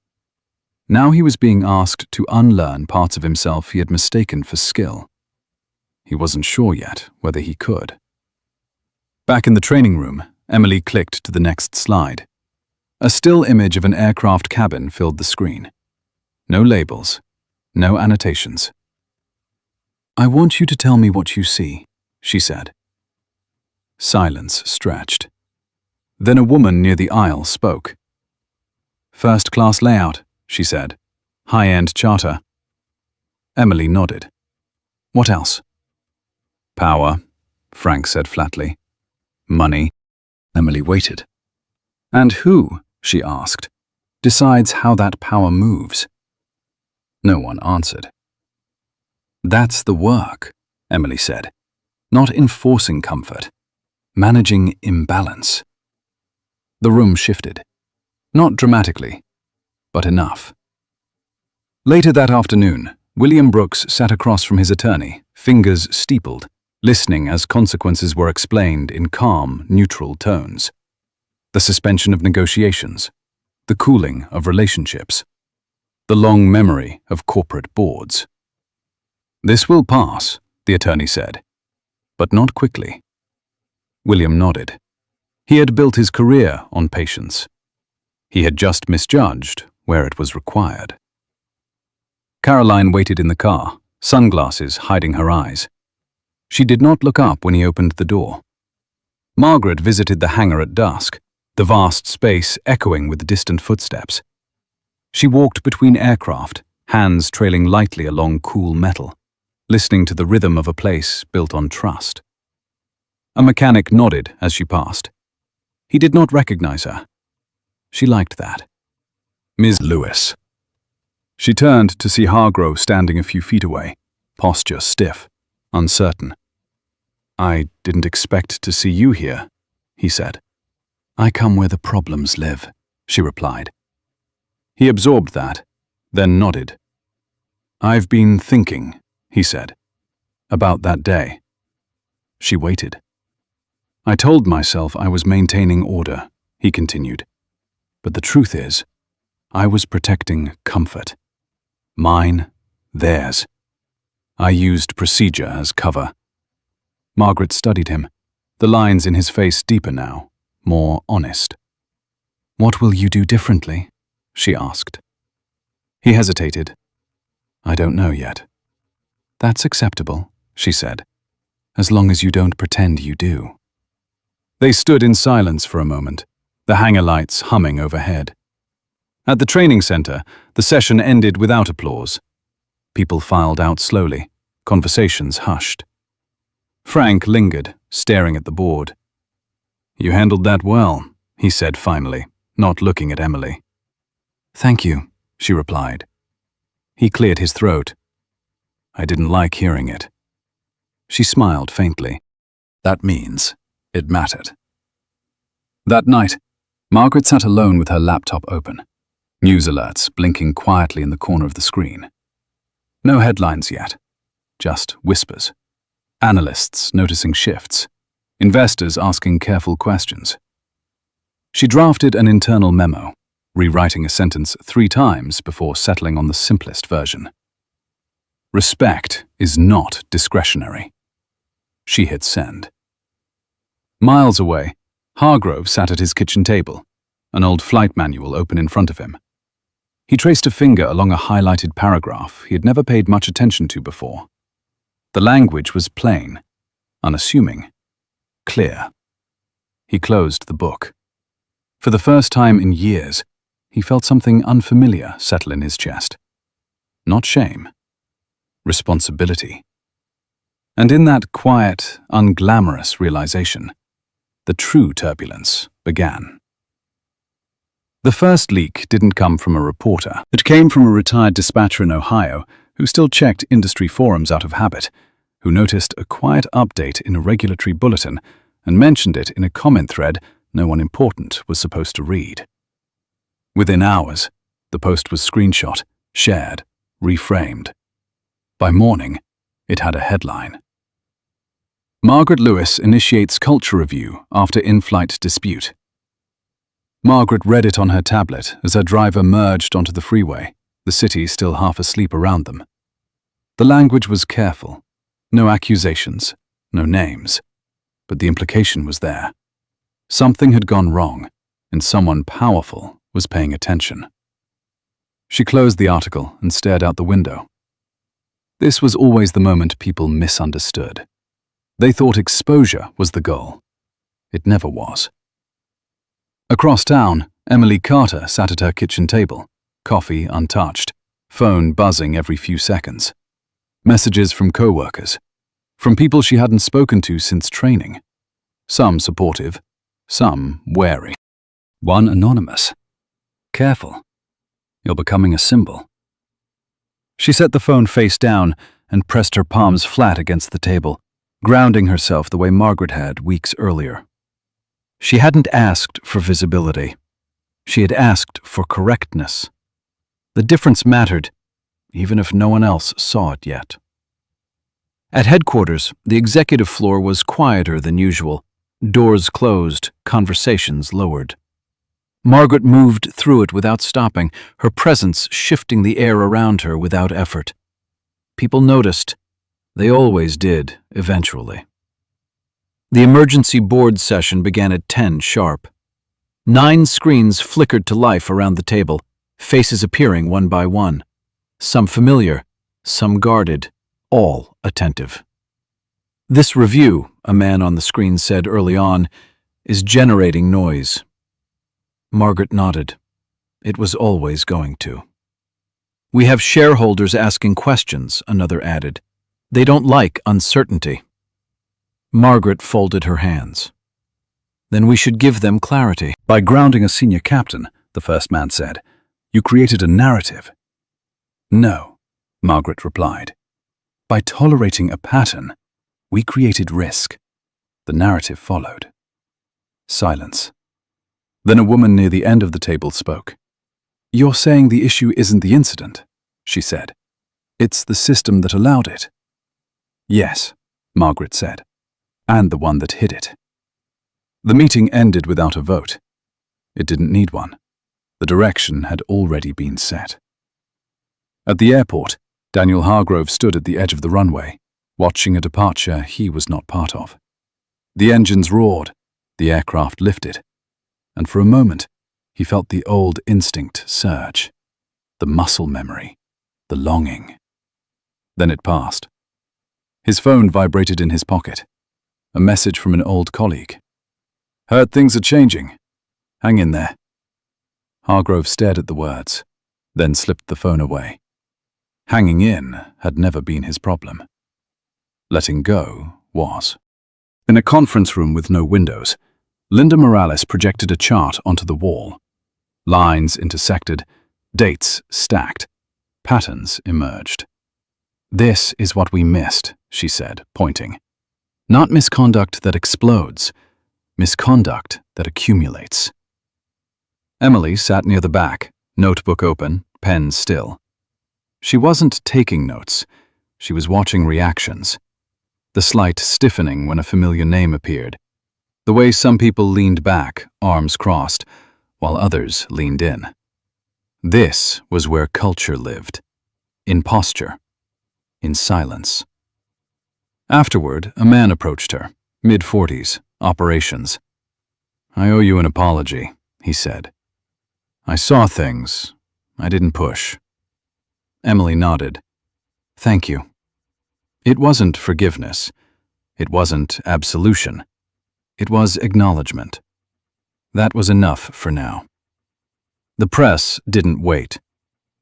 Now he was being asked to unlearn parts of himself he had mistaken for skill. He wasn't sure yet whether he could. Back in the training room, Emily clicked to the next slide. A still image of an aircraft cabin filled the screen. No labels, no annotations. I want you to tell me what you see, she said. Silence stretched. Then a woman near the aisle spoke. First-class layout, she said. High-end charter. Emily nodded. What else? Power, Frank said flatly. Money. Emily waited. And who, she asked, decides how that power moves? No one answered. That's the work, Emily said. Not enforcing comfort. Managing imbalance. The room shifted. Not dramatically, but enough. Later that afternoon, William Brooks sat across from his attorney, fingers steepled, listening as consequences were explained in calm, neutral tones. The suspension of negotiations, the cooling of relationships, the long memory of corporate boards. This will pass, the attorney said, but not quickly. William nodded. He had built his career on patience. He had just misjudged where it was required. Caroline waited in the car, sunglasses hiding her eyes. She did not look up when he opened the door. Margaret visited the hangar at dusk, the vast space echoing with distant footsteps. She walked between aircraft, hands trailing lightly along cool metal, listening to the rhythm of a place built on trust. A mechanic nodded as she passed. He did not recognize her. She liked that. Ms. Lewis. She turned to see Hargrove standing a few feet away, posture stiff, uncertain. I didn't expect to see you here, he said. I come where the problems live, she replied. He absorbed that, then nodded. I've been thinking, he said, about that day. She waited. I told myself I was maintaining order, he continued. But the truth is, I was protecting comfort. Mine, theirs. I used procedure as cover. Margaret studied him, the lines in his face deeper now, more honest. What will you do differently? She asked. He hesitated. I don't know yet. That's acceptable, she said, as long as you don't pretend you do. They stood in silence for a moment, the hangar lights humming overhead. At the training center, the session ended without applause. People filed out slowly, conversations hushed. Frank lingered, staring at the board. You handled that well, he said finally, not looking at Emily. "Thank you," she replied. He cleared his throat. "I didn't like hearing it." She smiled faintly. That means it mattered. That night, Margaret sat alone with her laptop open, news alerts blinking quietly in the corner of the screen. No headlines yet, just whispers. Analysts noticing shifts, investors asking careful questions. She drafted an internal memo, rewriting a sentence 3 times before settling on the simplest version. Respect is not discretionary. She hit send. Miles away, Hargrove sat at his kitchen table, an old flight manual open in front of him. He traced a finger along a highlighted paragraph he had never paid much attention to before. The language was plain, unassuming, clear. He closed the book. For the first time in years, he felt something unfamiliar settle in his chest. Not shame, responsibility. And in that quiet, unglamorous realization, the true turbulence began. The first leak didn't come from a reporter. It came from a retired dispatcher in Ohio who still checked industry forums out of habit, who noticed a quiet update in a regulatory bulletin and mentioned it in a comment thread no one important was supposed to read. Within hours, the post was screenshot, shared, reframed. By morning, it had a headline. Margaret Lewis initiates culture review after in-flight dispute. Margaret read it on her tablet as her driver merged onto the freeway, the city still half asleep around them. The language was careful. No accusations, no names. But the implication was there. Something had gone wrong, and someone powerful was paying attention. She closed the article and stared out the window. This was always the moment people misunderstood. They thought exposure was the goal. It never was. Across town, Emily Carter sat at her kitchen table, coffee untouched, phone buzzing every few seconds. Messages from co-workers, from people she hadn't spoken to since training. Some supportive, some wary. One anonymous. "Careful. You're becoming a symbol." She set the phone face down and pressed her palms flat against the table, grounding herself the way Margaret had weeks earlier. She hadn't asked for visibility. She had asked for correctness. The difference mattered, even if no one else saw it yet. At headquarters, the executive floor was quieter than usual. Doors closed, conversations lowered. Margaret moved through it without stopping, her presence shifting the air around her without effort. People noticed. They always did, eventually. The emergency board session began at 10 sharp. 9 screens flickered to life around the table, faces appearing one by one. Some familiar, some guarded, all attentive. "This review," a man on the screen said early on, "is generating noise." Margaret nodded. It was always going to. "We have shareholders asking questions," another added. "They don't like uncertainty." Margaret folded her hands. "Then we should give them clarity." "By grounding a senior captain," the first man said, "you created a narrative." "No," Margaret replied. "By tolerating a pattern, we created risk." The narrative followed. Silence. Then a woman near the end of the table spoke. "You're saying the issue isn't the incident," she said. "It's the system that allowed it." "Yes," Margaret said, "and the one that hid it." The meeting ended without a vote. It didn't need one. The direction had already been set. At the airport, Daniel Hargrove stood at the edge of the runway, watching a departure he was not part of. The engines roared, the aircraft lifted, and for a moment, he felt the old instinct surge, the muscle memory, the longing. Then it passed. His phone vibrated in his pocket. A message from an old colleague. "Heard things are changing. Hang in there." Hargrove stared at the words, then slipped the phone away. Hanging in had never been his problem. Letting go was. In a conference room with no windows, Linda Morales projected a chart onto the wall. Lines intersected, dates stacked, patterns emerged. "This is what we missed," she said, pointing. "Not misconduct that explodes, misconduct that accumulates." Emily sat near the back, notebook open, pen still. She wasn't taking notes. She was watching reactions. The slight stiffening when a familiar name appeared. The way some people leaned back, arms crossed, while others leaned in. This was where culture lived. In posture. In silence. Afterward, a man approached her, mid-40s, operations. "I owe you an apology," he said. "I saw things. I didn't push." Emily nodded. "Thank you." It wasn't forgiveness. It wasn't absolution. It was acknowledgement. That was enough for now. The press didn't wait.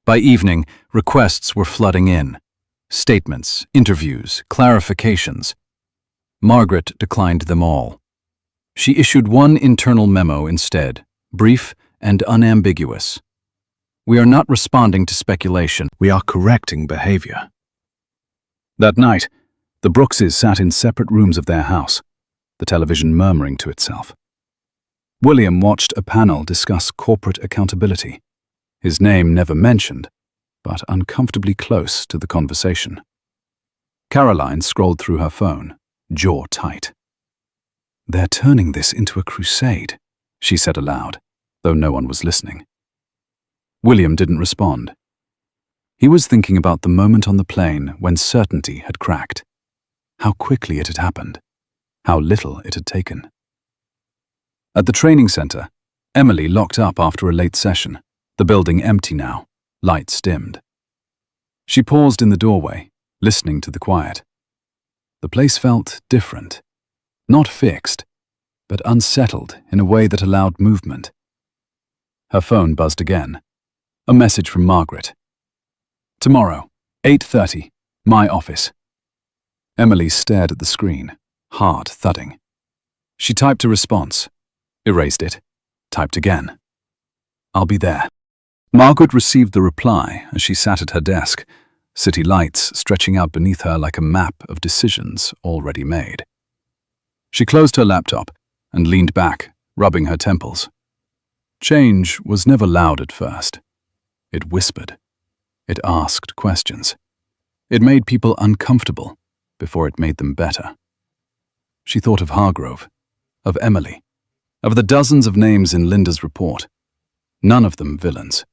By evening, requests were flooding in. Statements, interviews, clarifications. Margaret declined them all. She issued one internal memo instead, brief and unambiguous. "We are not responding to speculation. We are correcting behavior." That night, the Brookses sat in separate rooms of their house, the television murmuring to itself. William watched a panel discuss corporate accountability, his name never mentioned, but uncomfortably close to the conversation. Caroline scrolled through her phone, jaw tight. "They're turning this into a crusade," she said aloud, though no one was listening. William didn't respond. He was thinking about the moment on the plane when certainty had cracked. How quickly it had happened. How little it had taken. At the training center, Emily locked up after a late session, the building empty now, lights dimmed. She paused in the doorway, listening to the quiet. The place felt different. Not fixed, but unsettled in a way that allowed movement. Her phone buzzed again. A message from Margaret. "Tomorrow, 8:30, my office." Emily stared at the screen, heart thudding. She typed a response, erased it, typed again. "I'll be there." Margaret received the reply as she sat at her desk, city lights stretching out beneath her like a map of decisions already made. She closed her laptop and leaned back, rubbing her temples. Change was never loud at first. It whispered. It asked questions. It made people uncomfortable before it made them better. She thought of Hargrove, of Emily, of the dozens of names in Linda's report. None of them villains.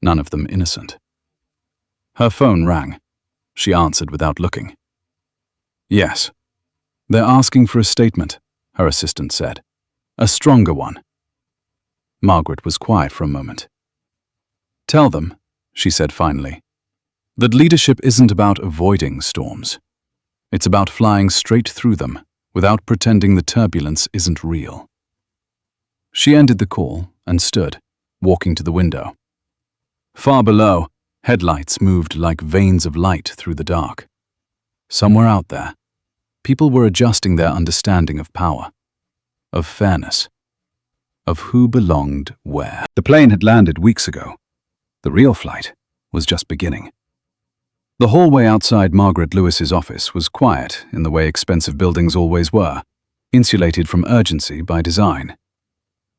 None of them innocent. Her phone rang. She answered without looking. "Yes. They're asking for a statement," her assistant said. "A stronger one." Margaret was quiet for a moment. "Tell them," she said finally, "that leadership isn't about avoiding storms. It's about flying straight through them without pretending the turbulence isn't real." She ended the call and stood, walking to the window. Far below, headlights moved like veins of light through the dark. Somewhere out there, people were adjusting their understanding of power, of fairness, of who belonged where. The plane had landed weeks ago. The real flight was just beginning. The hallway outside Margaret Lewis's office was quiet in the way expensive buildings always were, insulated from urgency by design.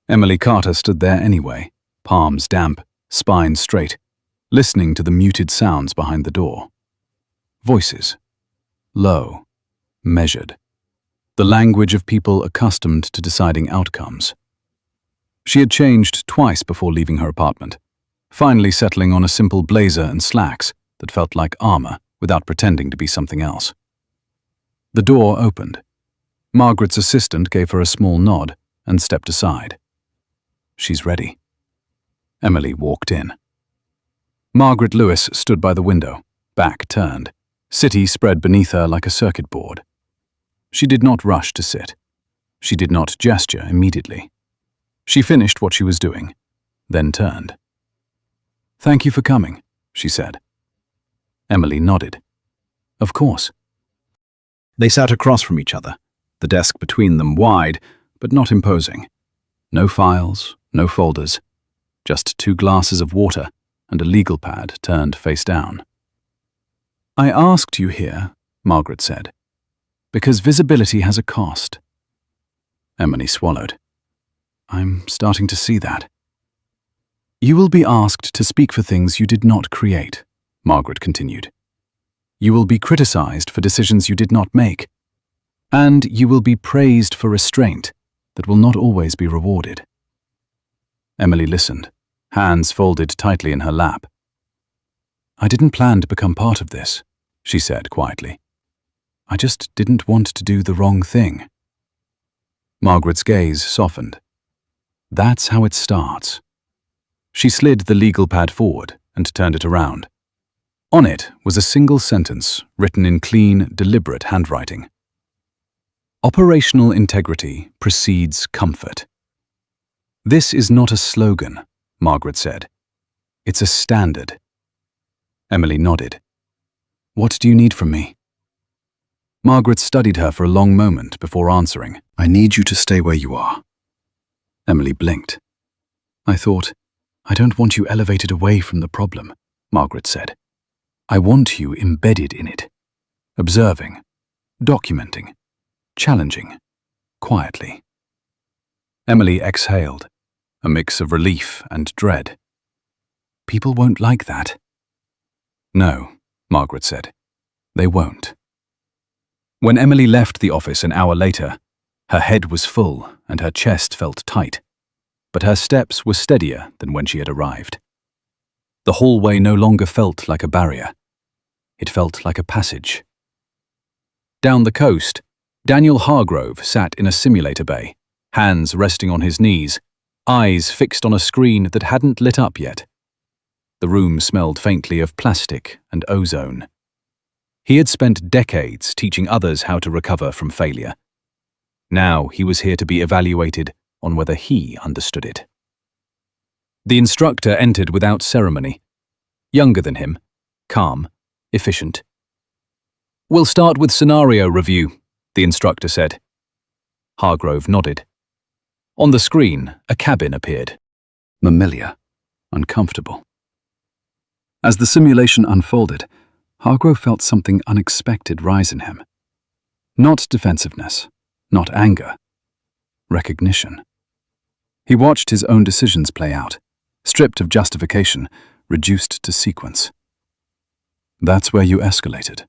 Emily Carter stood there anyway, palms damp, spine straight, listening to the muted sounds behind the door. Voices. Low. Measured. The language of people accustomed to deciding outcomes. She had changed twice before leaving her apartment, finally settling on a simple blazer and slacks that felt like armor without pretending to be something else. The door opened. Margaret's assistant gave her a small nod and stepped aside. "She's ready." Emily walked in. Margaret Lewis stood by the window, back turned, city spread beneath her like a circuit board. She did not rush to sit. She did not gesture immediately. She finished what she was doing, then turned. "Thank you for coming," she said. Emily nodded. "Of course." They sat across from each other, the desk between them wide, but not imposing. No files, no folders, just 2 glasses of water and a legal pad turned face down. "I asked you here," Margaret said, "because visibility has a cost." Emily swallowed. "I'm starting to see that." "You will be asked to speak for things you did not create," Margaret continued. "You will be criticized for decisions you did not make. And you will be praised for restraint that will not always be rewarded." Emily listened, hands folded tightly in her lap. "I didn't plan to become part of this," she said quietly. "I just didn't want to do the wrong thing." Margaret's gaze softened. "That's how it starts." She slid the legal pad forward and turned it around. On it was a single sentence written in clean, deliberate handwriting. "Operational integrity precedes comfort." "This is not a slogan," Margaret said. "It's a standard." Emily nodded. "What do you need from me?" Margaret studied her for a long moment before answering. "I need you to stay where you are." Emily blinked. "I thought, I don't want you elevated away from the problem," Margaret said. "I want you embedded in it, observing, documenting, challenging, quietly." Emily exhaled, a mix of relief and dread. "People won't like that." "No," Margaret said. "They won't." When Emily left the office an hour later, her head was full and her chest felt tight, but her steps were steadier than when she had arrived. The hallway no longer felt like a barrier. It felt like a passage. Down the coast, Daniel Hargrove sat in a simulator bay, hands resting on his knees, eyes fixed on a screen that hadn't lit up yet. The room smelled faintly of plastic and ozone. He had spent decades teaching others how to recover from failure. Now he was here to be evaluated on whether he understood it. The instructor entered without ceremony. Younger than him, calm, efficient. "We'll start with scenario review," the instructor said. Hargrove nodded. On the screen, a cabin appeared. Familiar, uncomfortable. As the simulation unfolded, Hargrove felt something unexpected rise in him. Not defensiveness, not anger. Recognition. He watched his own decisions play out, stripped of justification, reduced to sequence. "That's where you escalated,"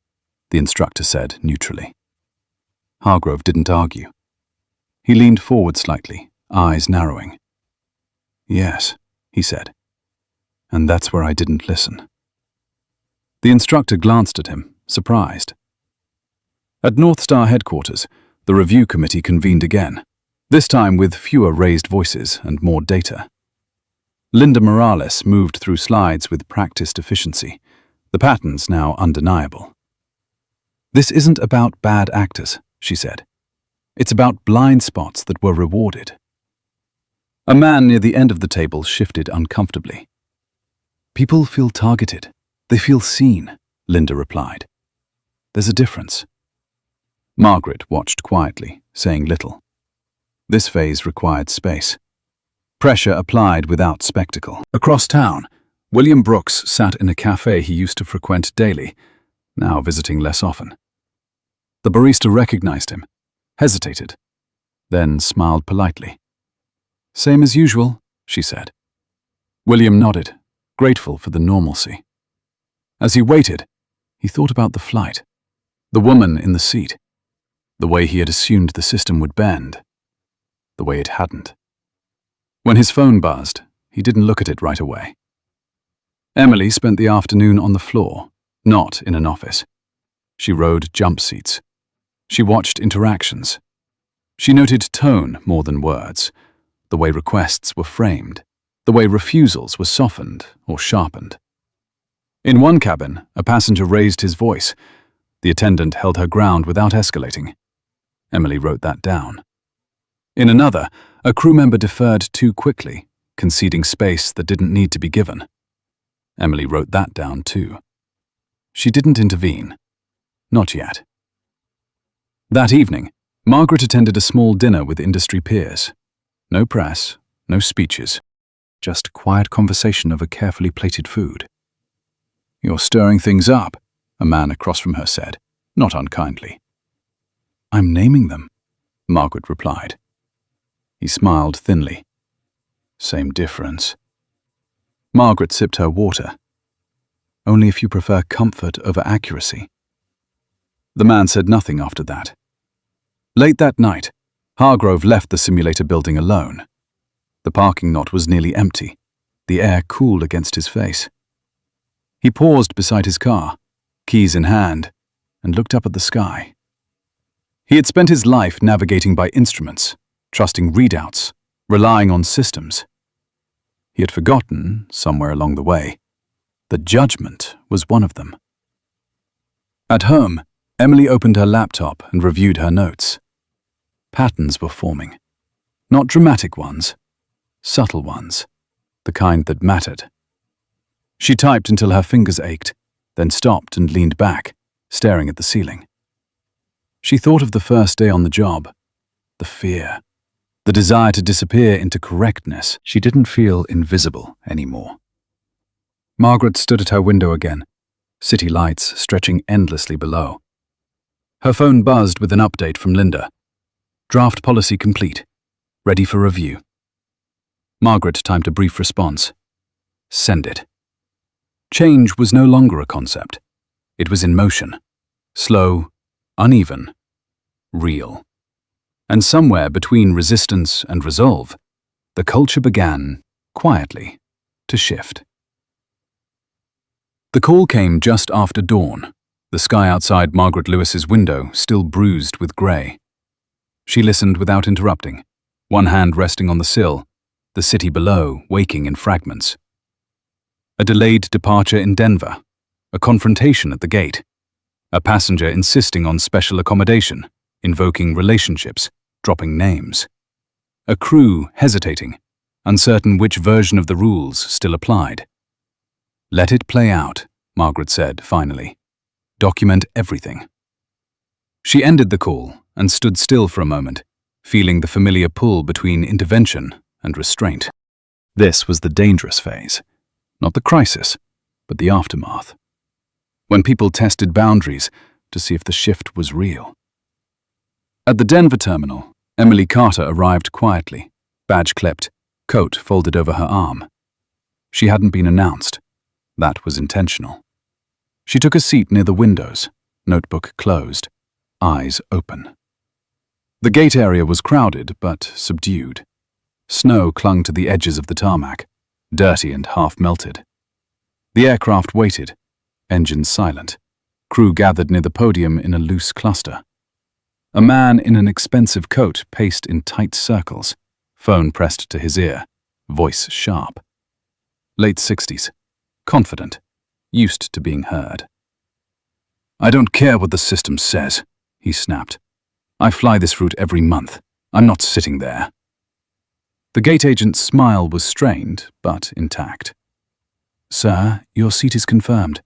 the instructor said neutrally. Hargrove didn't argue. He leaned forward slightly, eyes narrowing. "Yes," he said. "And that's where I didn't listen." The instructor glanced at him, surprised. At North Star headquarters, the review committee convened again, this time with fewer raised voices and more data. Linda Morales moved through slides with practiced efficiency, the patterns now undeniable. "This isn't about bad actors," she said. "It's about blind spots that were rewarded." A man near the end of the table shifted uncomfortably. "People feel targeted. They feel seen," Linda replied. "There's a difference." Margaret watched quietly, saying little. This phase required space. Pressure applied without spectacle. Across town, William Brooks sat in a cafe he used to frequent daily, now visiting less often. The barista recognized him, hesitated, then smiled politely. "Same as usual," she said. William nodded, grateful for the normalcy. As he waited, he thought about the flight, the woman in the seat, the way he had assumed the system would bend, the way it hadn't. When his phone buzzed, he didn't look at it right away. Emily spent the afternoon on the floor, not in an office. She rode jump seats. She watched interactions. She noted tone more than words, the way requests were framed, the way refusals were softened or sharpened. In one cabin, a passenger raised his voice. The attendant held her ground without escalating. Emily wrote that down. In another, a crew member deferred too quickly, conceding space that didn't need to be given. Emily wrote that down too. She didn't intervene. Not yet. That evening, Margaret attended a small dinner with industry peers. No press, no speeches. just quiet conversation over carefully plated food. "You're stirring things up," a man across from her said, not unkindly. "I'm naming them," Margaret replied. He smiled thinly. "Same difference." Margaret sipped her water. "Only if you prefer comfort over accuracy." The man said nothing after that. Late that night, Hargrove left the simulator building alone. The parking lot was nearly empty, the air cool against his face. He paused beside his car, keys in hand, and looked up at the sky. He had spent his life navigating by instruments, trusting readouts, relying on systems. He had forgotten, somewhere along the way, that judgment was one of them. At home, Emily opened her laptop and reviewed her notes. Patterns were forming. Not dramatic ones, subtle ones, the kind that mattered. She typed until her fingers ached, then stopped and leaned back, staring at the ceiling. She thought of the first day on the job, the fear, the desire to disappear into correctness. She didn't feel invisible anymore. Margaret stood at her window again, city lights stretching endlessly below. Her phone buzzed with an update from Linda. "Draft policy complete. Ready for review." Margaret typed a brief response. "Send it." Change was no longer a concept. It was in motion. Slow, uneven, real. And somewhere between resistance and resolve, the culture began, quietly, to shift. The call came just after dawn, the sky outside Margaret Lewis's window still bruised with grey. She listened without interrupting, one hand resting on the sill, the city below waking in fragments. A delayed departure in Denver, a confrontation at the gate, a passenger insisting on special accommodation, invoking relationships, dropping names. A crew hesitating, uncertain which version of the rules still applied. "Let it play out," Margaret said finally. "Document everything." She ended the call and stood still for a moment, feeling the familiar pull between intervention and restraint. This was the dangerous phase. Not the crisis, but the aftermath. When people tested boundaries to see if the shift was real. At the Denver terminal, Emily Carter arrived quietly, badge clipped, coat folded over her arm. She hadn't been announced. That was intentional. She took a seat near the windows, notebook closed, eyes open. The gate area was crowded but subdued. Snow clung to the edges of the tarmac, dirty and half-melted. The aircraft waited, engines silent, crew gathered near the podium in a loose cluster. A man in an expensive coat paced in tight circles, phone pressed to his ear, voice sharp. Late 60s, confident, used to being heard. "I don't care what the system says," he snapped. "I fly this route every month. I'm not sitting there." The gate agent's smile was strained, but intact. "Sir, your seat is confirmed.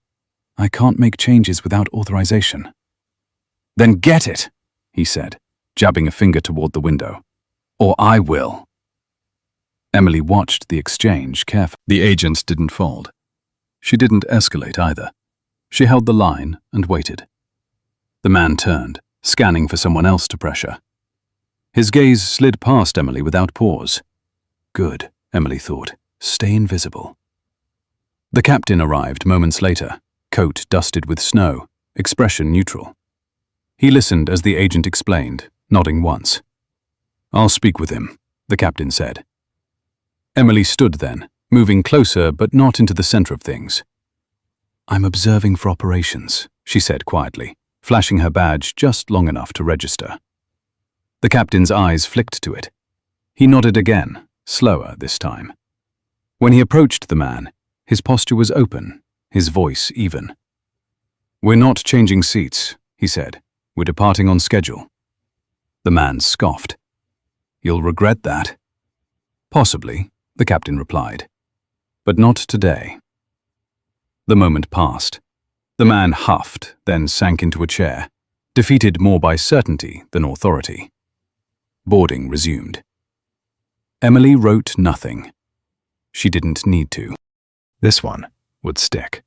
I can't make changes without authorization." "Then get it," he said, jabbing a finger toward the window. "Or I will." Emily watched the exchange carefully. The agent didn't fold. She didn't escalate either. She held the line and waited. The man turned, scanning for someone else to pressure. His gaze slid past Emily without pause. Good, Emily thought. Stay invisible. The captain arrived moments later, coat dusted with snow, expression neutral. He listened as the agent explained, nodding once. "I'll speak with him," the captain said. Emily stood then, moving closer but not into the center of things. "I'm observing for operations," she said quietly, flashing her badge just long enough to register. The captain's eyes flicked to it. He nodded again, slower this time. When he approached the man, his posture was open, his voice even. "We're not changing seats," he said. "We're departing on schedule." The man scoffed. "You'll regret that." "Possibly," the captain replied. "But not today." The moment passed. The man huffed, then sank into a chair, defeated more by certainty than authority. Boarding resumed. Emily wrote nothing. She didn't need to. This one would stick.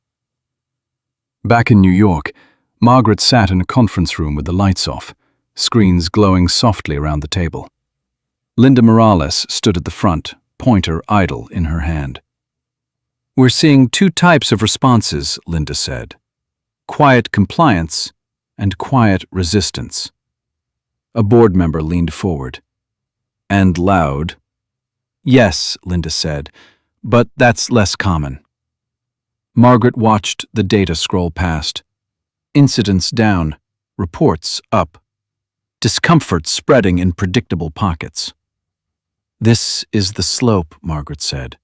Back in New York, Margaret sat in a conference room with the lights off, screens glowing softly around the table. Linda Morales stood at the front, pointer idle in her hand. "We're seeing two types of responses," Linda said. "Quiet compliance and quiet resistance." A board member leaned forward. "And loud." "Yes," Linda said, "but that's less common." Margaret watched the data scroll past. Incidents down, reports up. Discomfort spreading in predictable pockets. "This is the slope," Margaret said.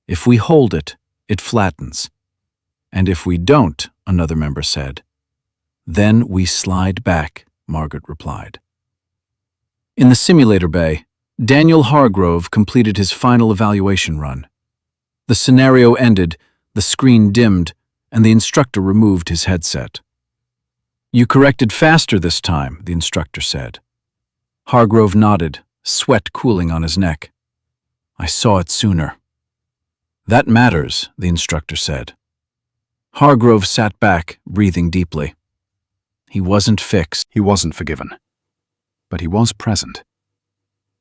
"If we hold it, it flattens. And if we don't," another member said. "Then we slide back," Margaret replied. In the simulator bay, Daniel Hargrove completed his final evaluation run. The scenario ended, the screen dimmed, and the instructor removed his headset. "You corrected faster this time," the instructor said. Hargrove nodded, sweat cooling on his neck. "I saw it sooner." "That matters," the instructor said. Hargrove sat back, breathing deeply. He wasn't fixed. He wasn't forgiven. But he was present.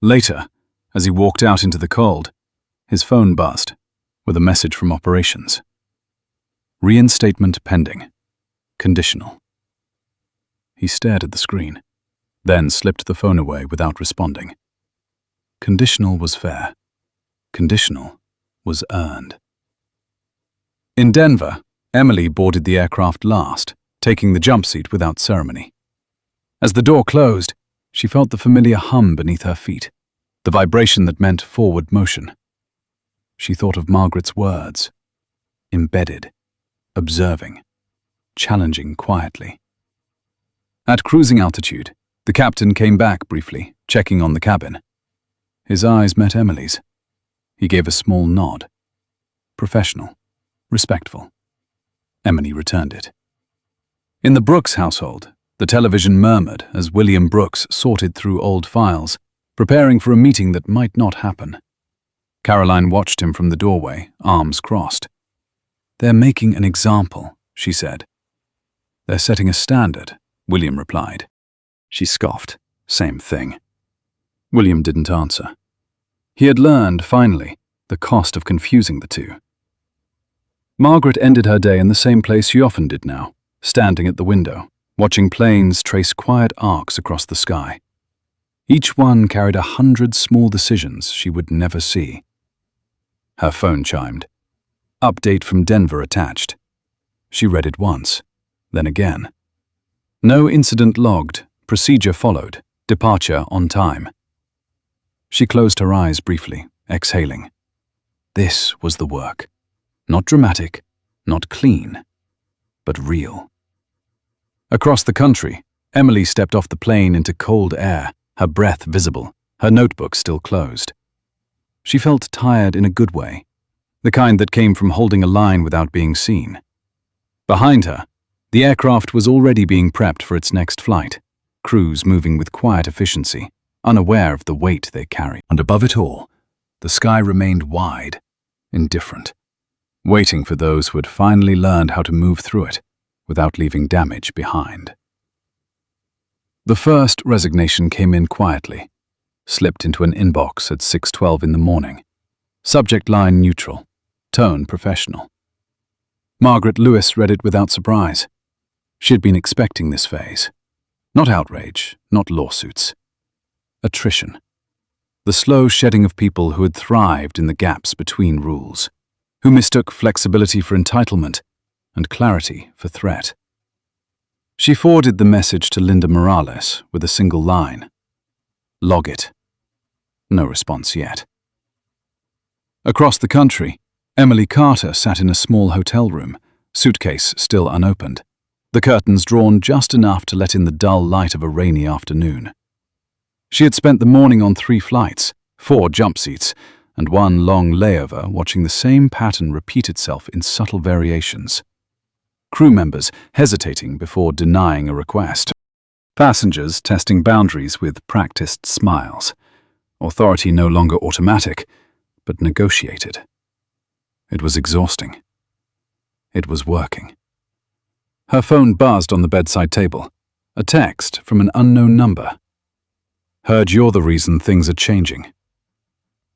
Later, as he walked out into the cold, his phone buzzed with a message from operations. "Reinstatement pending. Conditional." He stared at the screen, then slipped the phone away without responding. Conditional was fair. Conditional was earned. In Denver, Emily boarded the aircraft last, taking the jump seat without ceremony. As the door closed, she felt the familiar hum beneath her feet, the vibration that meant forward motion. She thought of Margaret's words, embedded, observing, challenging quietly. At cruising altitude, the captain came back briefly, checking on the cabin. His eyes met Emily's. He gave a small nod. Professional, respectful. Emily returned it. In the Brooks household, the television murmured as William Brooks sorted through old files, preparing for a meeting that might not happen. Caroline watched him from the doorway, arms crossed. "They're making an example," she said. "They're setting a standard," William replied. She scoffed. Same thing. William didn't answer. He had learned, finally, the cost of confusing the two. Margaret ended her day in the same place she often did now, standing at the window, watching planes trace quiet arcs across the sky. Each one carried 100 small decisions she would never see. Her phone chimed. Update from Denver attached. She read it once, then again. No incident logged, procedure followed, departure on time. She closed her eyes briefly, exhaling. This was the work. Not dramatic, not clean, but real. Across the country, Emily stepped off the plane into cold air, her breath visible, her notebook still closed. She felt tired in a good way, the kind that came from holding a line without being seen. Behind her, the aircraft was already being prepped for its next flight, crews moving with quiet efficiency, unaware of the weight they carry. And above it all, the sky remained wide, indifferent, waiting for those who had finally learned how to move through it without leaving damage behind. The first resignation came in quietly, slipped into an inbox at 6:12 in the morning. Subject line neutral, tone professional. Margaret Lewis read it without surprise. She had been expecting this phase. Not outrage, not lawsuits. Attrition. The slow shedding of people who had thrived in the gaps between rules, who mistook flexibility for entitlement and clarity for threat. She forwarded the message to Linda Morales with a single line. Log it. No response yet. Across the country, Emily Carter sat in a small hotel room, suitcase still unopened, the curtains drawn just enough to let in the dull light of a rainy afternoon. She had spent the morning on 3 flights, 4 jump seats, and 1 long layover watching the same pattern repeat itself in subtle variations. Crew members hesitating before denying a request. Passengers testing boundaries with practiced smiles. Authority no longer automatic, but negotiated. It was exhausting. It was working. Her phone buzzed on the bedside table. A text from an unknown number. Heard you're the reason things are changing.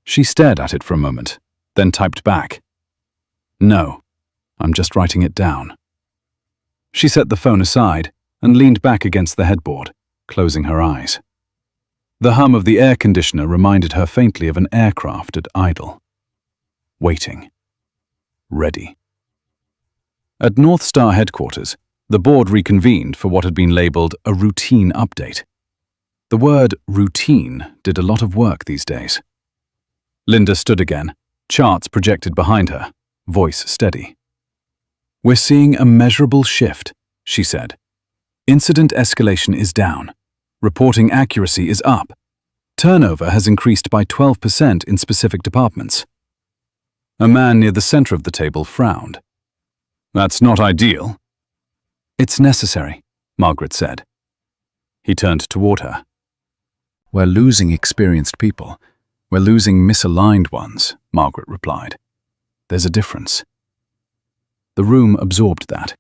She stared at it for a moment, then typed back. No, I'm just writing it down. She set the phone aside and leaned back against the headboard, closing her eyes. The hum of the air conditioner reminded her faintly of an aircraft at idle. Waiting. Ready. At North Star headquarters, the board reconvened for what had been labeled a routine update. The word routine did a lot of work these days. Linda stood again, charts projected behind her, voice steady. We're seeing a measurable shift, she said. Incident escalation is down. Reporting accuracy is up. Turnover has increased by 12% in specific departments. A man near the center of the table frowned. That's not ideal. It's necessary, Margaret said. He turned toward her. We're losing experienced people. We're losing misaligned ones, Margaret replied. There's a difference. The room absorbed that.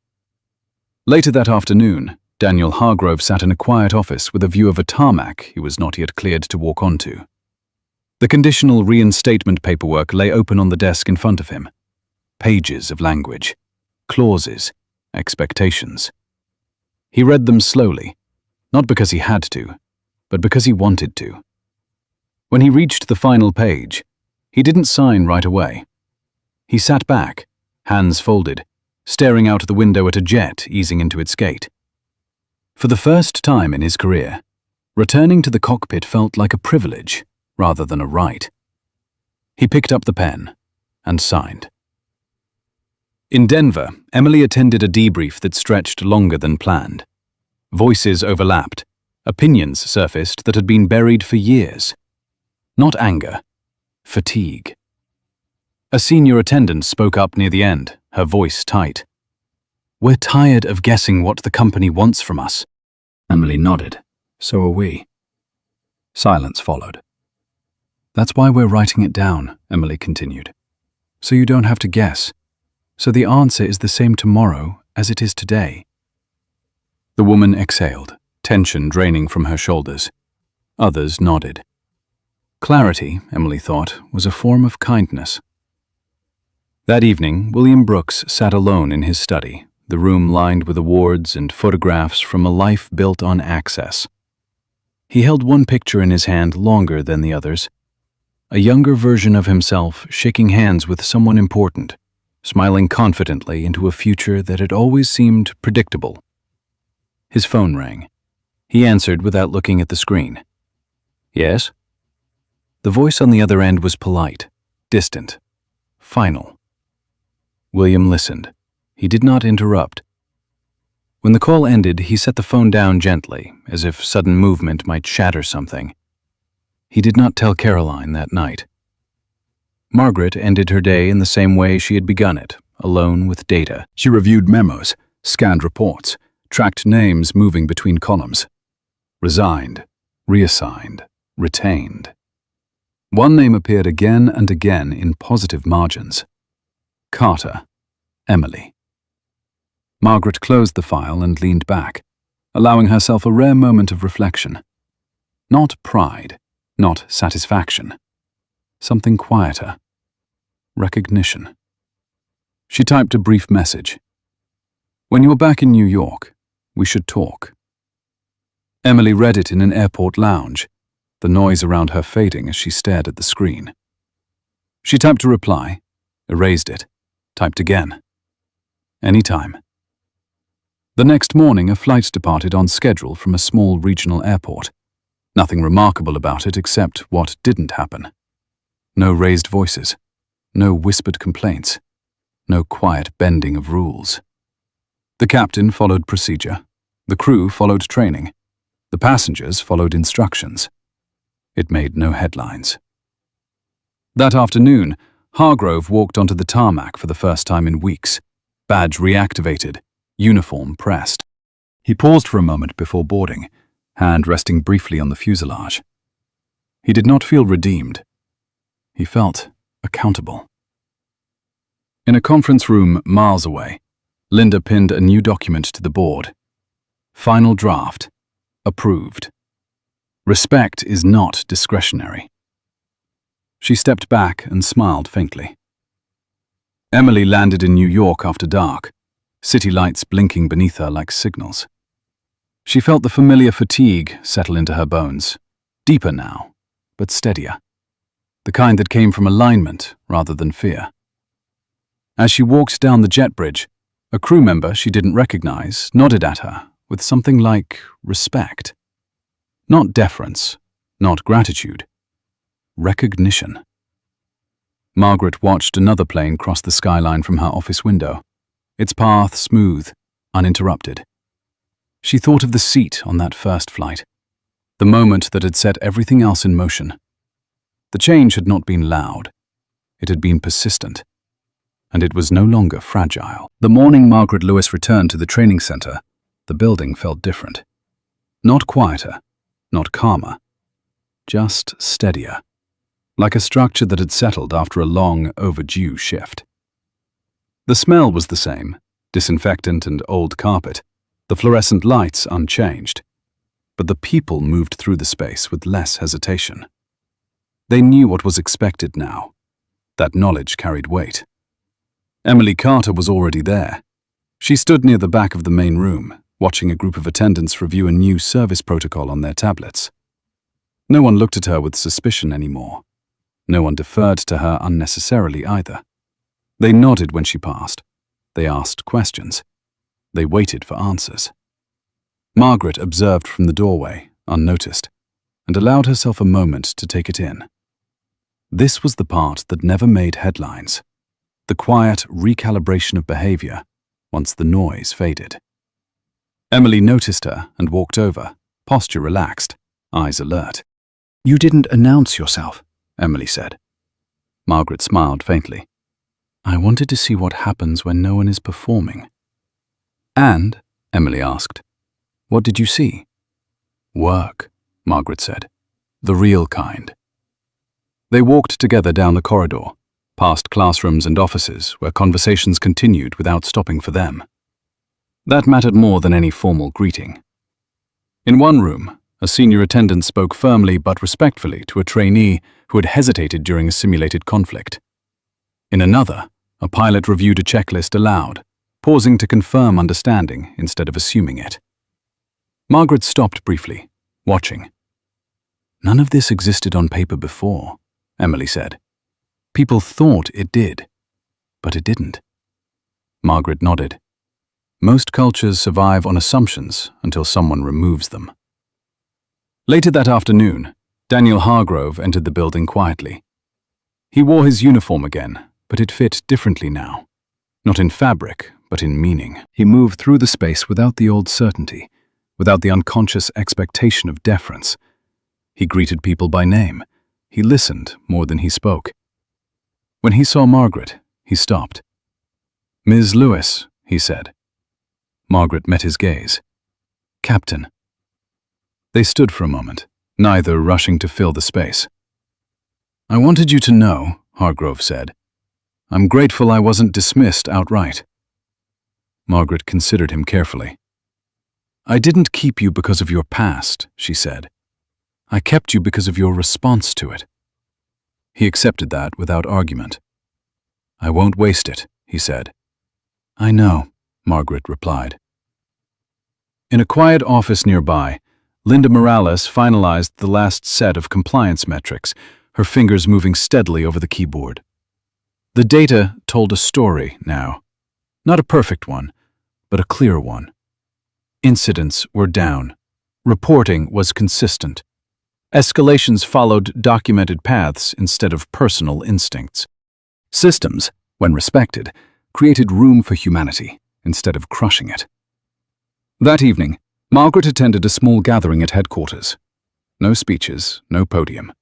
Later that afternoon, Daniel Hargrove sat in a quiet office with a view of a tarmac he was not yet cleared to walk onto. The conditional reinstatement paperwork lay open on the desk in front of him. Pages of language, clauses, expectations. He read them slowly, not because he had to, but because he wanted to. When he reached the final page, he didn't sign right away. He sat back, hands folded, staring out the window at a jet easing into its gate. For the first time in his career, returning to the cockpit felt like a privilege rather than a right. He picked up the pen and signed. In Denver, Emily attended a debrief that stretched longer than planned. Voices overlapped, opinions surfaced that had been buried for years. Not anger, fatigue. A senior attendant spoke up near the end, her voice tight. We're tired of guessing what the company wants from us. Emily nodded. So are we. Silence followed. That's why we're writing it down, Emily continued. So you don't have to guess. So the answer is the same tomorrow as it is today. The woman exhaled, tension draining from her shoulders. Others nodded. Clarity, Emily thought, was a form of kindness. That evening, William Brooks sat alone in his study, the room lined with awards and photographs from a life built on access. He held one picture in his hand longer than the others. A younger version of himself shaking hands with someone important, smiling confidently into a future that had always seemed predictable. His phone rang. He answered without looking at the screen. Yes? The voice on the other end was polite, distant, final. William listened. He did not interrupt. When the call ended, he set the phone down gently, as if sudden movement might shatter something. He did not tell Caroline that night. Margaret ended her day in the same way she had begun it, alone with data. She reviewed memos, scanned reports, tracked names moving between columns. Resigned, reassigned, retained. One name appeared again and again in positive margins. Carter, Emily. Margaret closed the file and leaned back, allowing herself a rare moment of reflection. Not pride, not satisfaction. Something quieter. Recognition. She typed a brief message. When you're back in New York, we should talk. Emily read it in an airport lounge, the noise around her fading as she stared at the screen. She typed a reply, erased it, typed again. Anytime. The next morning, a flight departed on schedule from a small regional airport. Nothing remarkable about it except what didn't happen. No raised voices, no whispered complaints, no quiet bending of rules. The captain followed procedure. The crew followed training. The passengers followed instructions. It made no headlines. That afternoon, Hargrove walked onto the tarmac for the first time in weeks, badge reactivated, uniform pressed. He paused for a moment before boarding, hand resting briefly on the fuselage. He did not feel redeemed. He felt accountable. In a conference room miles away, Linda pinned a new document to the board. Final draft. Approved. Respect is not discretionary. She stepped back and smiled faintly. Emily landed in New York after dark, city lights blinking beneath her like signals. She felt the familiar fatigue settle into her bones, deeper now, but steadier, the kind that came from alignment rather than fear. As she walked down the jet bridge, a crew member she didn't recognize nodded at her with something like respect. Not deference, not gratitude. Recognition. Margaret watched another plane cross the skyline from her office window, its path smooth, uninterrupted. She thought of the seat on that first flight, the moment that had set everything else in motion. The change had not been loud. It had been persistent. And it was no longer fragile. The morning Margaret Lewis returned to the training center, the building felt different. Not quieter, not calmer, just steadier, like a structure that had settled after a long, overdue shift. The smell was the same, disinfectant and old carpet, the fluorescent lights unchanged, but the people moved through the space with less hesitation. They knew what was expected now. That knowledge carried weight. Emily Carter was already there. She stood near the back of the main room, watching a group of attendants review a new service protocol on their tablets. No one looked at her with suspicion anymore. No one deferred to her unnecessarily either. They nodded when she passed. They asked questions. They waited for answers. Margaret observed from the doorway, unnoticed, and allowed herself a moment to take it in. This was the part that never made headlines. The quiet recalibration of behavior once the noise faded. Emily noticed her and walked over, posture relaxed, eyes alert. "You didn't announce yourself," Emily said. Margaret smiled faintly. "I wanted to see what happens when no one is performing." "And," Emily asked, "what did you see?" "Work," Margaret said. "The real kind." They walked together down the corridor, past classrooms and offices where conversations continued without stopping for them. That mattered more than any formal greeting. In one room, a senior attendant spoke firmly but respectfully to a trainee who had hesitated during a simulated conflict. In another, a pilot reviewed a checklist aloud, pausing to confirm understanding instead of assuming it. Margaret stopped briefly, watching. "None of this existed on paper before," Emily said. "People thought it did, but it didn't." Margaret nodded. Most cultures survive on assumptions until someone removes them. Later that afternoon, Daniel Hargrove entered the building quietly. He wore his uniform again, but it fit differently now. Not in fabric, but in meaning. He moved through the space without the old certainty, without the unconscious expectation of deference. He greeted people by name. He listened more than he spoke. When he saw Margaret, he stopped. "Ms. Lewis," he said. Margaret met his gaze. "Captain." They stood for a moment, neither rushing to fill the space. "I wanted you to know," Hargrove said. "I'm grateful I wasn't dismissed outright." Margaret considered him carefully. "I didn't keep you because of your past," she said. "I kept you because of your response to it." He accepted that without argument. "I won't waste it," he said. "I know," Margaret replied. In a quiet office nearby, Linda Morales finalized the last set of compliance metrics, her fingers moving steadily over the keyboard. The data told a story now. Not a perfect one, but a clear one. Incidents were down. Reporting was consistent. Escalations followed documented paths instead of personal instincts. Systems, when respected, created room for humanity instead of crushing it. That evening, Margaret attended a small gathering at headquarters. No speeches, no podium.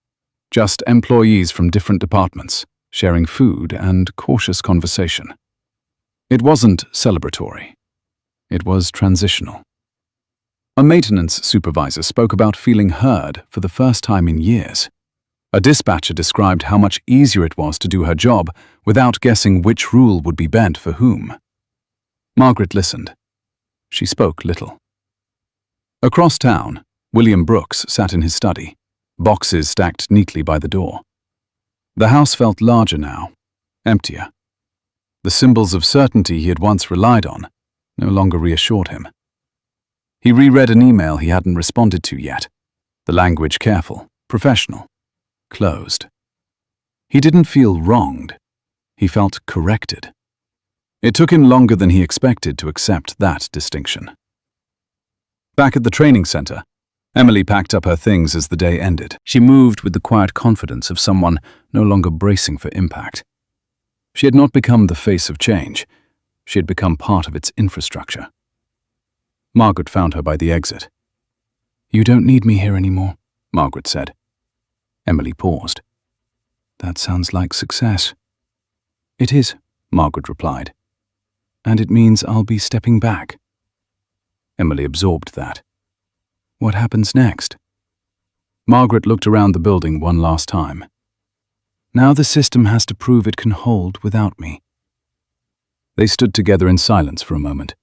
Just employees from different departments, sharing food and cautious conversation. It wasn't celebratory. It was transitional. A maintenance supervisor spoke about feeling heard for the first time in years. A dispatcher described how much easier it was to do her job without guessing which rule would be bent for whom. Margaret listened. She spoke little. Across town, William Brooks sat in his study, boxes stacked neatly by the door. The house felt larger now, emptier. The symbols of certainty he had once relied on no longer reassured him. He reread an email he hadn't responded to yet, the language careful, professional, closed. He didn't feel wronged. He felt corrected. It took him longer than he expected to accept that distinction. Back at the training center, Emily packed up her things as the day ended. She moved with the quiet confidence of someone no longer bracing for impact. She had not become the face of change. She had become part of its infrastructure. Margaret found her by the exit. "You don't need me here anymore," Margaret said. Emily paused. "That sounds like success." "It is," Margaret replied. "And it means I'll be stepping back." Emily absorbed that. "What happens next?" Margaret looked around the building one last time. "Now the system has to prove it can hold without me." They stood together in silence for a moment,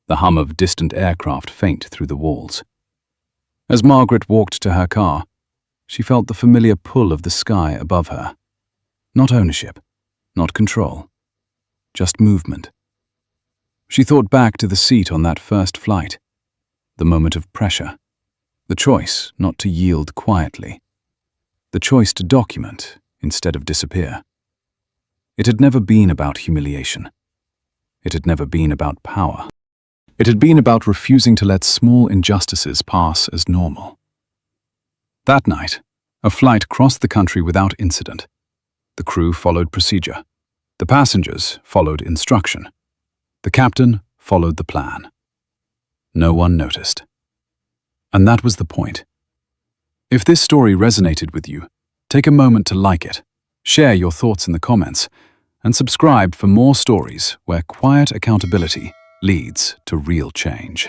the hum of distant aircraft faint through the walls. As Margaret walked to her car, she felt the familiar pull of the sky above her. Not ownership, not control, just movement. She thought back to the seat on that first flight, the moment of pressure, the choice not to yield quietly, the choice to document instead of disappear. It had never been about humiliation. It had never been about power. It had been about refusing to let small injustices pass as normal. That night, a flight crossed the country without incident. The crew followed procedure. The passengers followed instruction. The captain followed the plan. No one noticed. And that was the point. If this story resonated with you, take a moment to like it, share your thoughts in the comments, and subscribe for more stories where quiet accountability leads to real change.